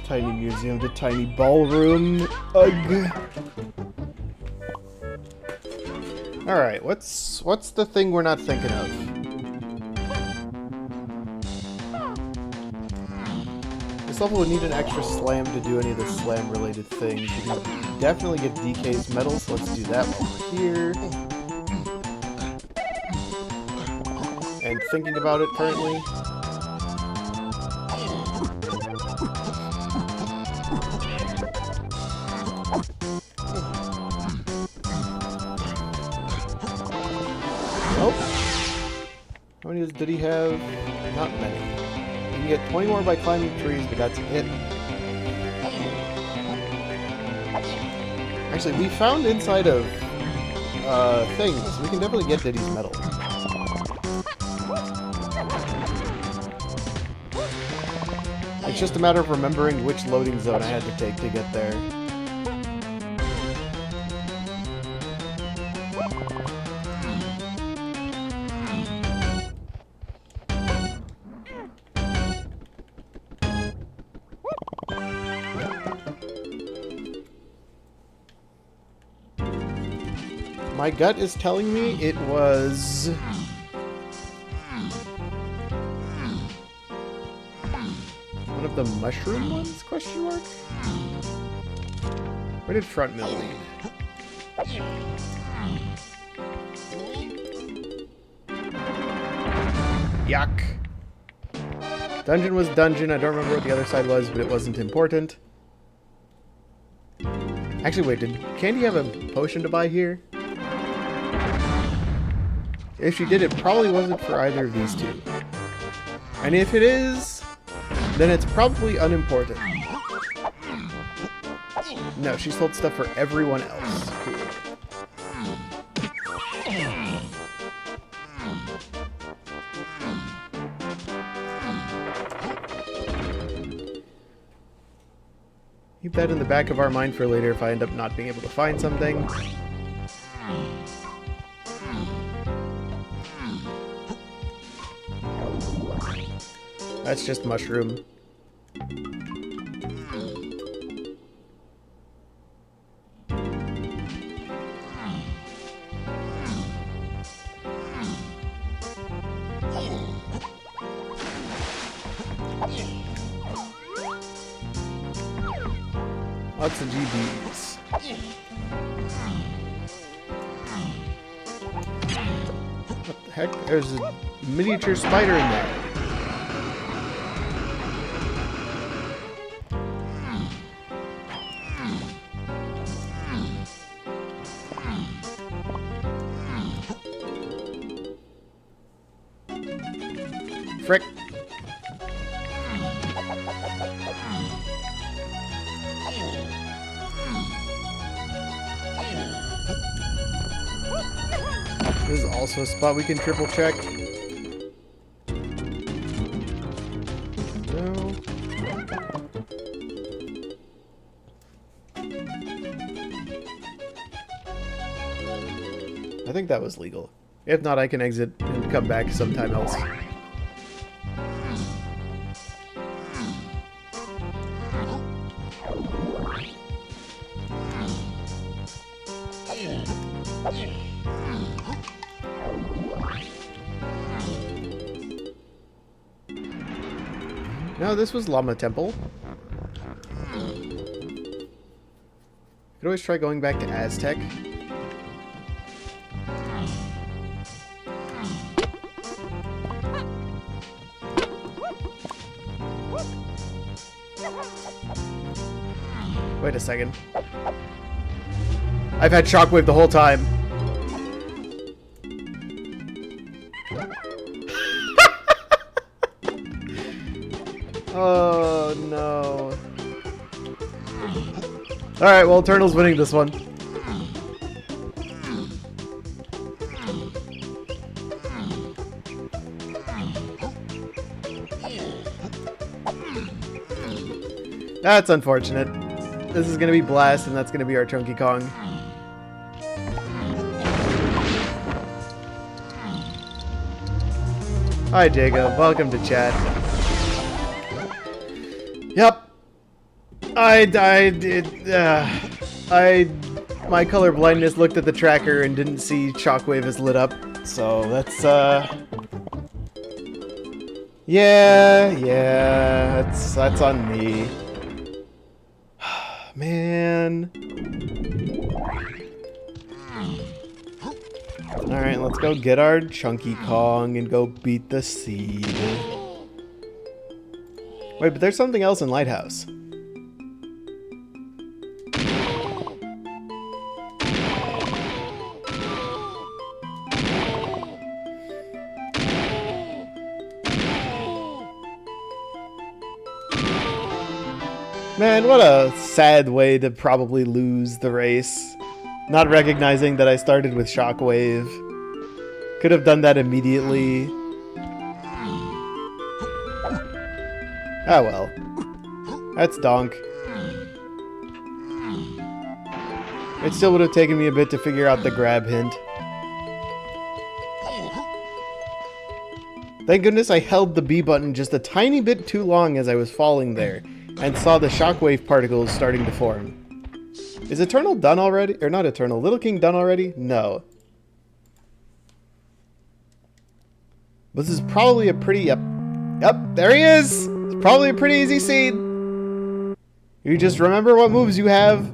tiny museum to tiny ballroom. Ugh. All right, what's the thing we're not thinking of? This level would need an extra slam to do any of the slam-related things. You can definitely get DK's medal, so let's do that while we're here. And thinking about it currently. Nope. How many did he have? Not many. You can get 20 more by climbing trees, but that's it. Actually, we found inside of things. We can definitely get Diddy's medal. It's just a matter of remembering which loading zone I had to take to get there. My gut is telling me it was... one of the mushroom ones, question mark? Where did front mill lead? Yuck. Dungeon was dungeon. I don't remember what the other side was, but it wasn't important. Actually, wait, did Candy have a potion to buy here? If she did, it probably wasn't for either of these two. And if it is, then it's probably unimportant. No, she sold stuff for everyone else. Cool. Keep that in the back of our mind for later if I end up not being able to find something. That's just mushroom. Lots of GBs. What the heck? There's a miniature spider in there. Frick. This is also a spot we can triple check. No. I think that was legal. If not, I can exit and come back sometime else. No, this was Llama Temple. Could always try going back to Aztec. Wait a second. I've had Shockwave the whole time. Oh no. Alright, well, Eternal's winning this one. That's unfortunate. This is gonna be Blast, and that's gonna be our Chunky Kong. Hi, Jacob. Welcome to chat. Yep. My color blindness looked at the tracker and didn't see Shockwave is lit up, so that's, yeah, that's on me. Man. Alright, let's go get our Chunky Kong and go beat the seed. Wait, but there's something else in Lighthouse. Man, what a sad way to probably lose the race. Not recognizing that I started with Shockwave. Could have done that immediately. Ah well. That's donk. It still would have taken me a bit to figure out the grab hint. Thank goodness I held the B button just a tiny bit too long as I was falling there, and saw the shockwave particles starting to form. Is Eternal done already? Or not Eternal, Little King done already? No. This is probably a pretty... Yep, there he is! It's probably a pretty easy seed. You just remember what moves you have.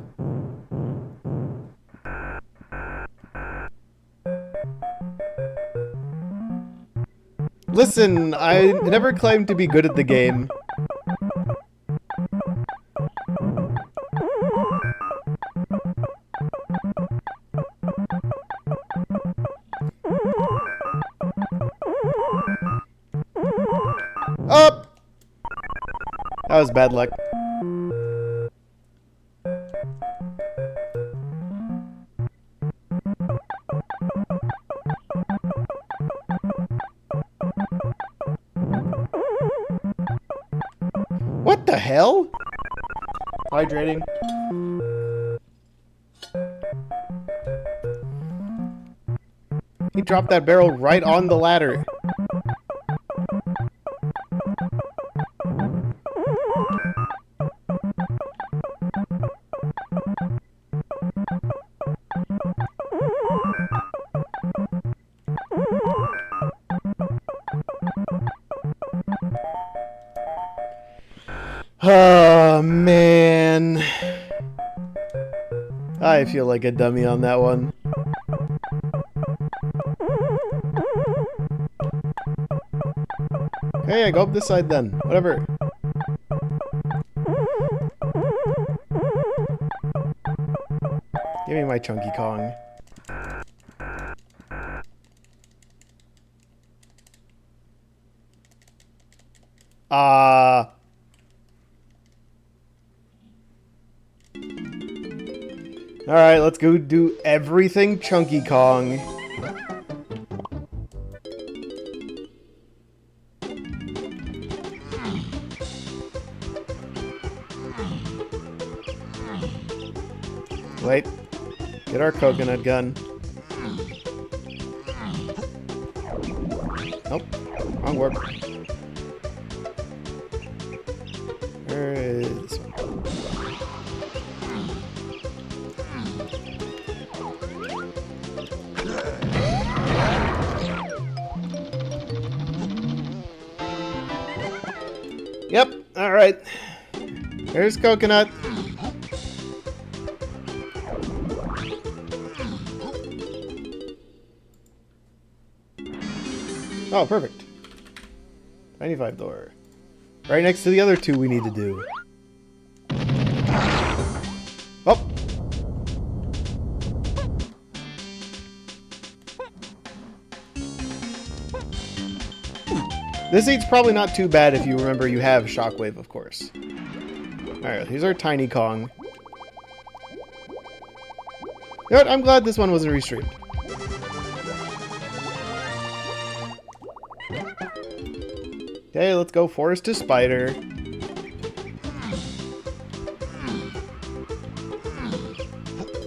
Listen, I never claimed to be good at the game. Up! That was bad luck. What the hell? Hydrating. He dropped that barrel right on the ladder. Oh, man. I feel like a dummy on that one. Hey, I go up this side then. Whatever. Give me my Chunky Kong. Alright, let's go do everything Chunky Kong. Wait. Get our coconut gun. Nope. Wrong warp. Where is this one? Yep, alright. There's coconut. Oh, perfect. 95 door. Right next to the other two we need to do. Oh! This seat's probably not too bad if you remember you have Shockwave, of course. Alright, here's our Tiny Kong. You know what? I'm glad this one wasn't restreamed. Okay, let's go Forest to Spider.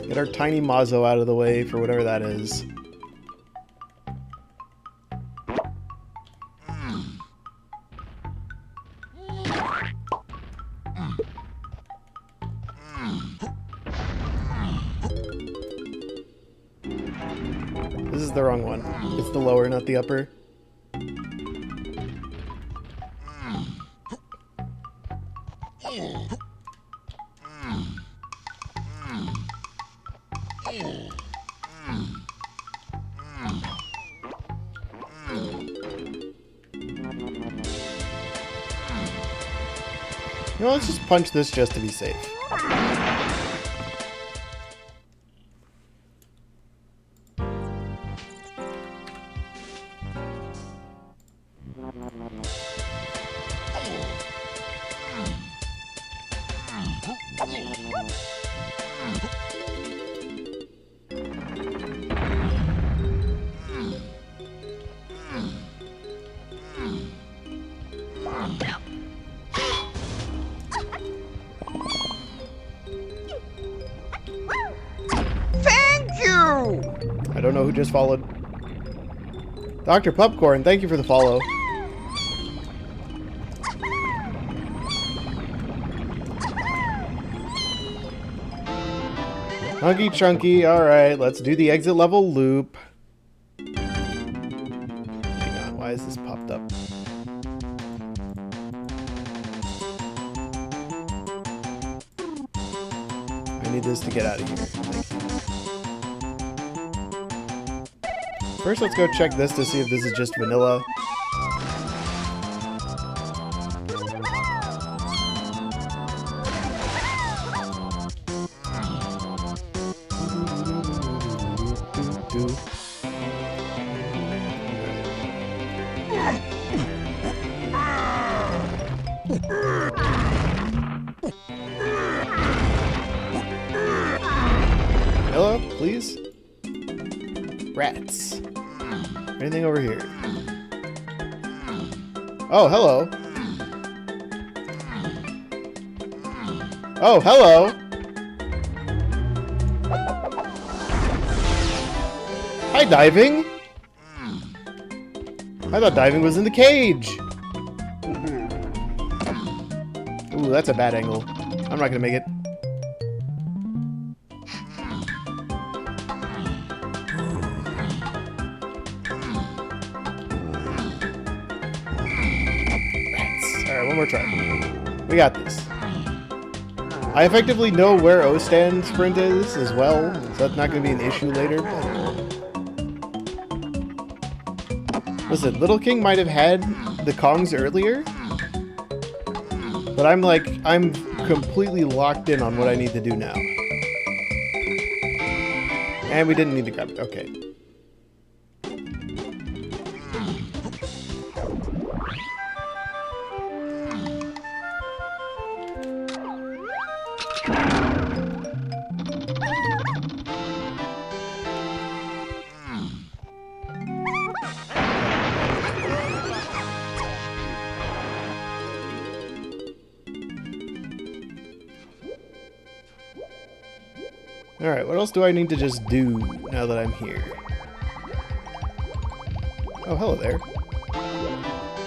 Get our tiny Mazo out of the way for whatever that is. This is the wrong one. It's the lower, not the upper. You know, let's just punch this just to be safe. Thank you! I don't know who just followed. Dr. Popcorn, thank you for the follow. Hunky chunky, alright, let's do the exit level loop. Hang on, why is this popped up? I need this to get out of here. Thank you. First, let's go check this to see if this is just vanilla. Hello, please? Rats. Anything over here? Oh, hello. Oh, hello. Hi, diving. I thought diving was in the cage. Ooh, that's a bad angle. I'm not gonna make it. Alright, one more try. We got this. I effectively know where O-stand sprint is as well, so that's not going to be an issue later. But... Listen, Little King might have had the Kongs earlier, but I'm completely locked in on what I need to do now. And we didn't need to grab it. Okay. Alright, what else do I need to just do now that I'm here? Oh, hello there.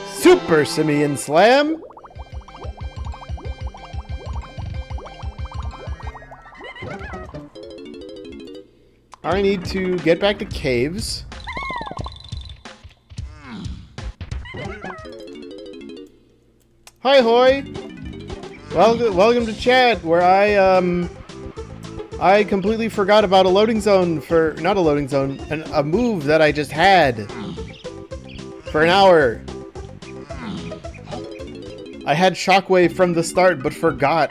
Super Simian Slam! I need to get back to caves. Hi, Hoy! Welcome to chat, where I completely forgot about a loading zone for... Not a loading zone, a move that I just had. For an hour. I had Shockwave from the start, but forgot.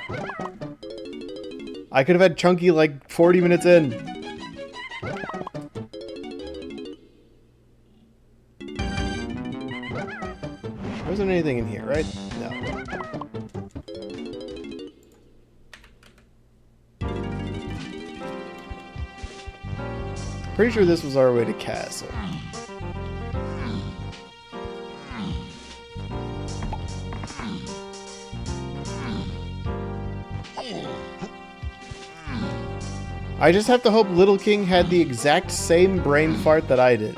I could have had Chunky like 40 minutes in. There wasn't anything in here, right? No. Pretty sure this was our way to castle. I just have to hope Little King had the exact same brain fart that I did.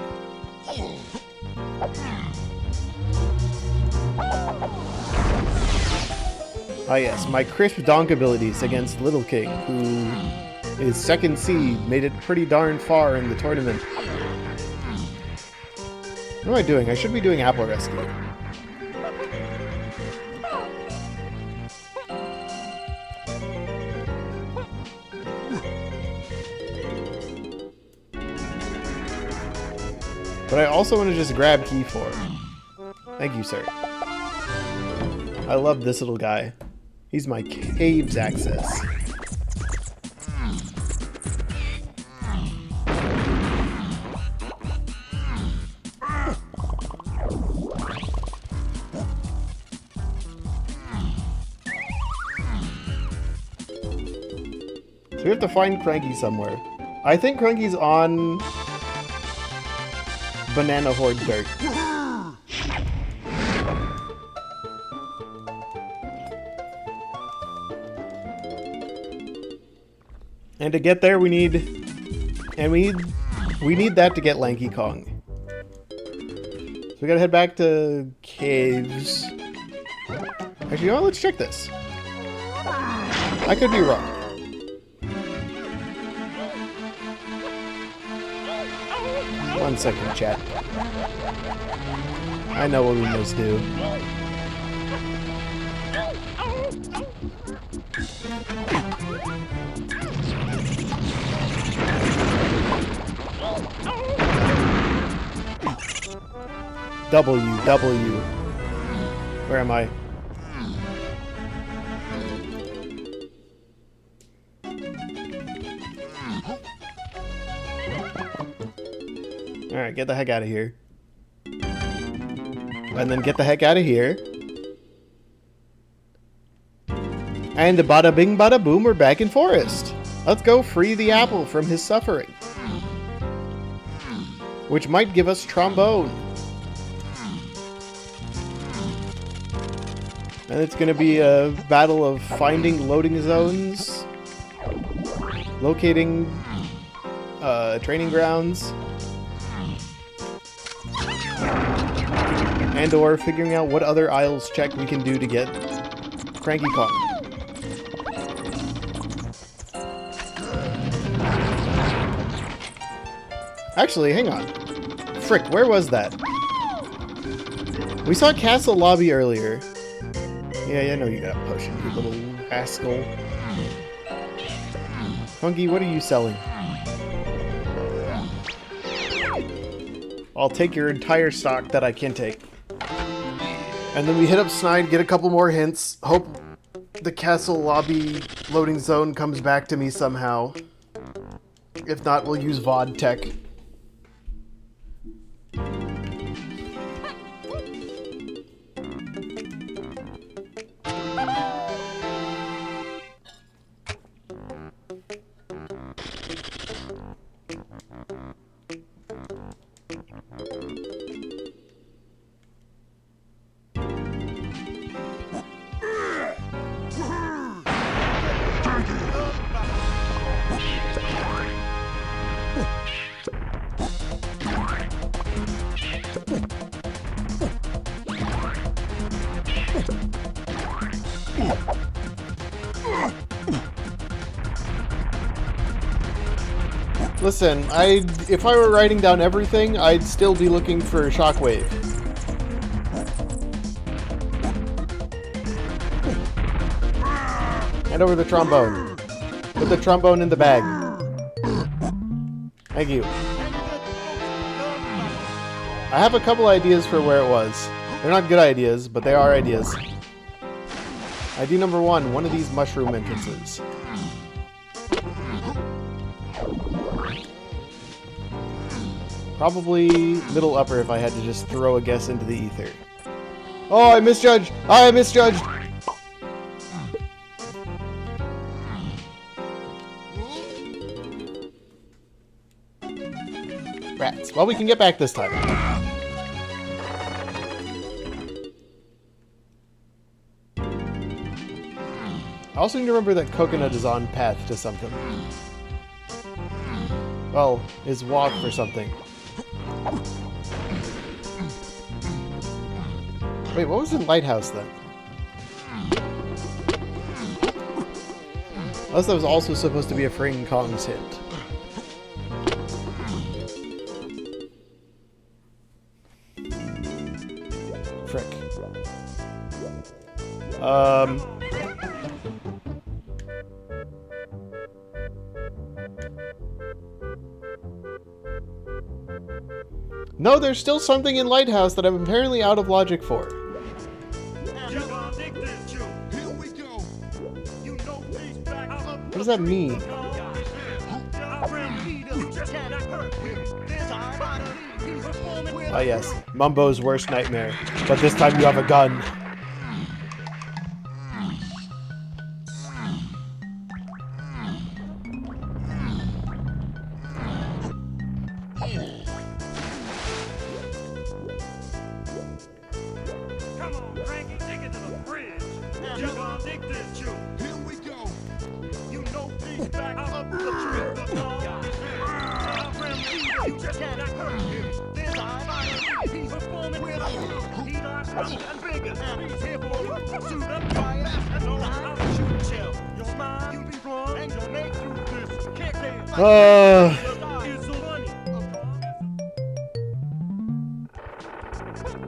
Ah yes, my crisp donk abilities against Little King, who is second seed, made it pretty darn far in the tournament. What am I doing? I should be doing Apple Rescue. But I also want to just grab Key 4. Thank you, sir. I love this little guy. He's my caves access. we have to find Cranky somewhere. I think Cranky's on Banana Horde Dirt. And to get there, we need that to get Lanky Kong. So we gotta head back to caves. Actually, you know what? Let's check this. I could be wrong. One second, chat. I know what we must do. W. Where am I? Alright, get the heck out of here. And then get the heck out of here. And bada bing bada boom, we're back in forest. Let's go free the apple from his suffering. Which might give us trombone. And it's gonna be a battle of finding loading zones, locating training grounds, and or figuring out what other aisles check we can do to get Cranky Kong. Actually, hang on. Frick, where was that? We saw Castle Lobby earlier. Yeah, I know you got a potion, you little rascal. Funky, what are you selling? I'll take your entire stock that I can take. And then we hit up Snide, get a couple more hints. Hope the Castle Lobby loading zone comes back to me somehow. If not, we'll use VOD tech. Listen, if I were writing down everything, I'd still be looking for Shockwave. Hand over the trombone. Put the trombone in the bag. Thank you. I have a couple ideas for where it was. They're not good ideas, but they are ideas. Idea number one of these mushroom entrances. Probably middle upper if I had to just throw a guess into the ether. Oh, I misjudged! I misjudged! Rats. Well, we can get back this time. I also need to remember that Coconut is on path to something. Well, his walk for something. Wait, what was in Lighthouse then? Unless that was also supposed to be a Fring Kong's hint. Frick. No, there's still something in Lighthouse that I'm apparently out of logic for. What does that mean? Ah yes, Mumbo's worst nightmare. But this time you have a gun. He's back up the tree. You just cannot hurt him. This time, he's performing with you. He's not stronger and bigger. He's here for you. Suit up, try it. And no, I'll shoot you. Your smile, you'll be wrong. And you'll make through this. Can't dance. It's so funny.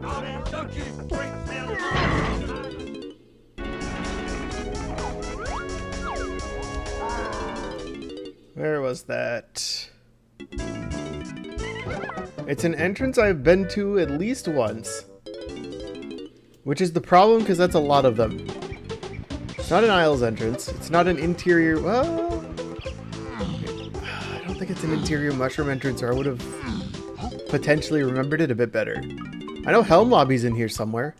I'm in Ducky. Break down. Where was that? It's an entrance I've been to at least once. Which is the problem, because that's a lot of them. It's not an aisles entrance. It's not an interior... Well... I don't think it's an interior mushroom entrance, or I would have potentially remembered it a bit better. I know Helm Lobby's in here somewhere.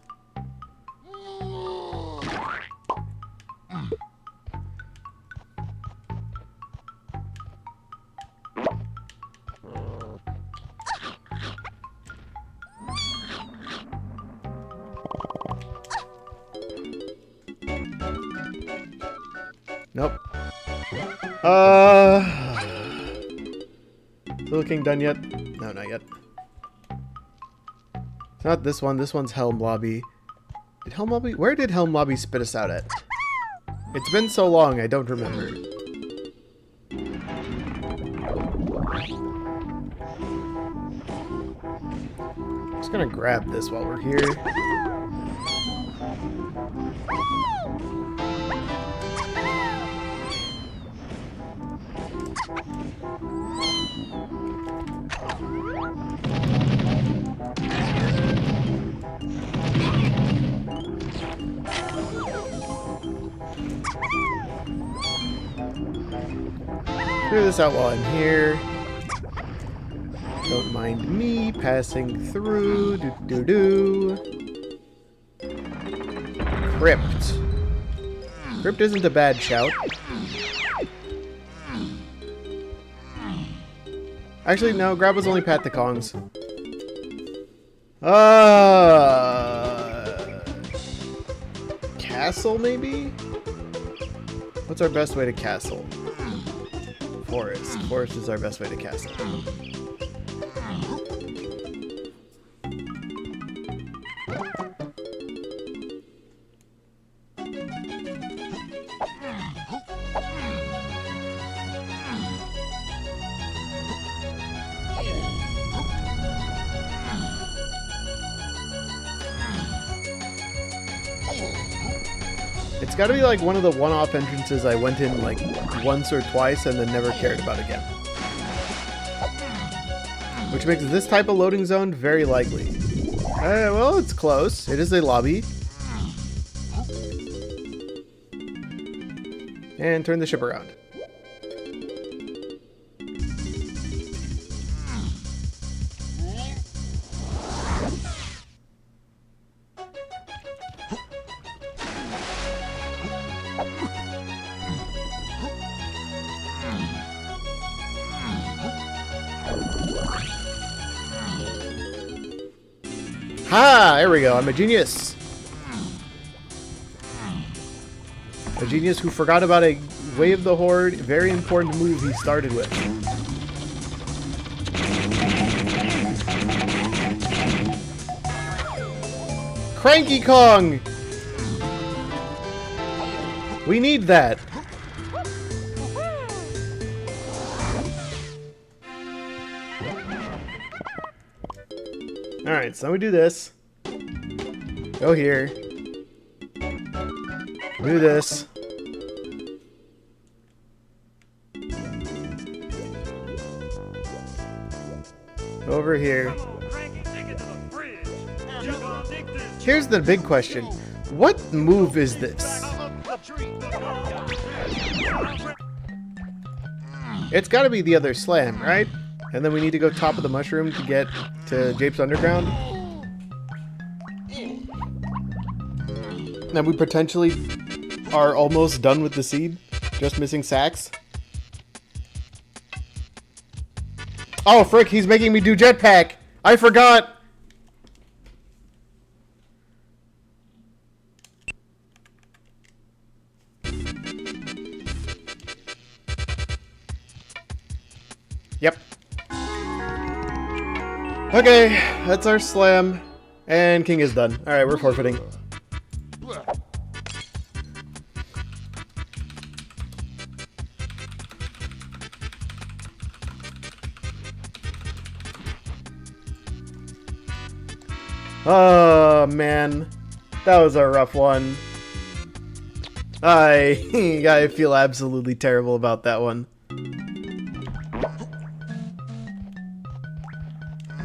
Nope. Little King done yet? No, not yet. It's not this one. This one's Helm Lobby. Did Helm Lobby? Where did Helm Lobby spit us out at? It's been so long, I don't remember. Just gonna grab this while we're here. Clear this out while I'm here. Don't mind me passing through. Crypt. Crypt isn't a bad shout. Actually, no. Grab was only Pat the Kongs. Castle, maybe? What's our best way to castle? Forest. Forest is our best way to castle. It's gotta be like one of the one-off entrances I went in like once or twice and then never cared about again. Which makes this type of loading zone very likely. Well, it's close. It is a lobby. And turn the ship around. Ha! There we go. I'm a genius. A genius who forgot about a Way of the Horde, very important move he started with. Cranky Kong! We need that. Alright, so we do this. Go here. Do this. Over here. Here's the big question. What move is this? It's gotta be the other slam, right? And then we need to go top of the mushroom to get to Jape's Underground. And we potentially are almost done with the seed. Just missing sacks. Oh, frick, he's making me do jetpack. I forgot. Okay, that's our slam. And King is done. Alright, we're forfeiting. Oh, man. That was a rough one. I feel absolutely terrible about that one.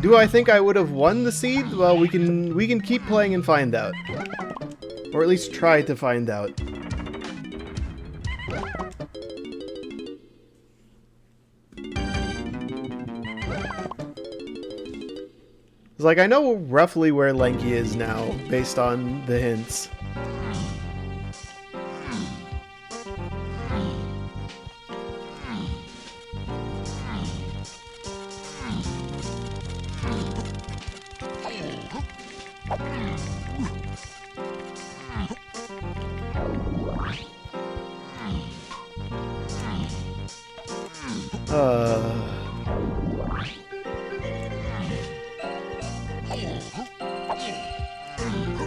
Do I think I would have won the seed? Well, we can keep playing and find out. Or at least try to find out. It's like, I know roughly where Lanky is now, based on the hints.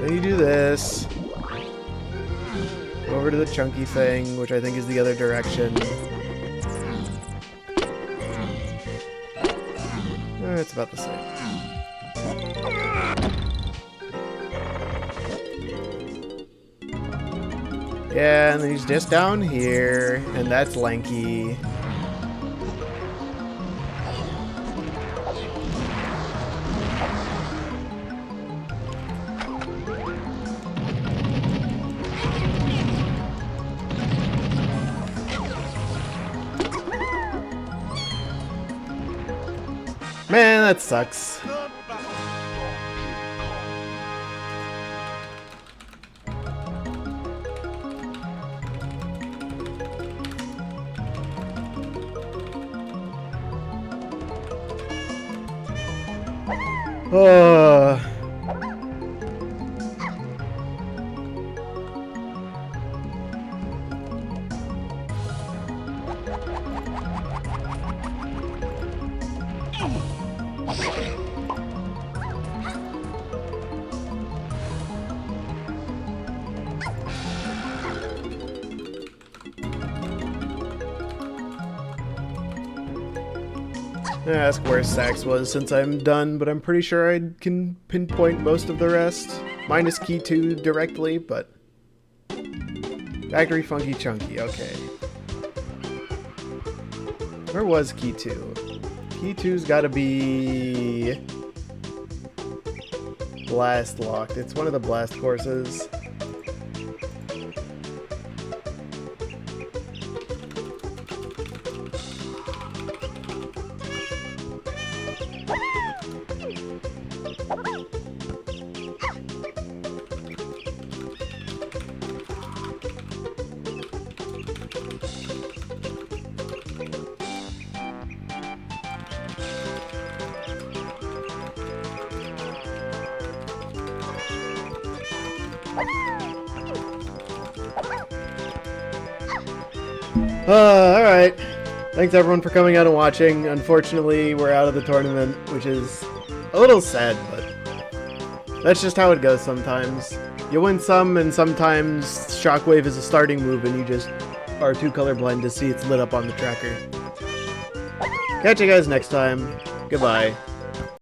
Then you do this. Go over to the chunky thing, which I think is the other direction. It's about the same. Yeah, and then he's just down here, and that's Lanky. Man, that sucks. Oh. Ask where Sax was since I'm done, but I'm pretty sure I can pinpoint most of the rest. Minus Key 2 directly, but... Factory Funky Chunky, okay. Where was Key 2? Key 2's gotta be... Blast Locked. It's one of the Blast courses. Alright. Thanks everyone for coming out and watching. Unfortunately, we're out of the tournament, which is a little sad, but that's just how it goes sometimes. You win some, and sometimes Shockwave is a starting move, and you just are too colorblind to see it's lit up on the tracker. Catch you guys next time. Goodbye.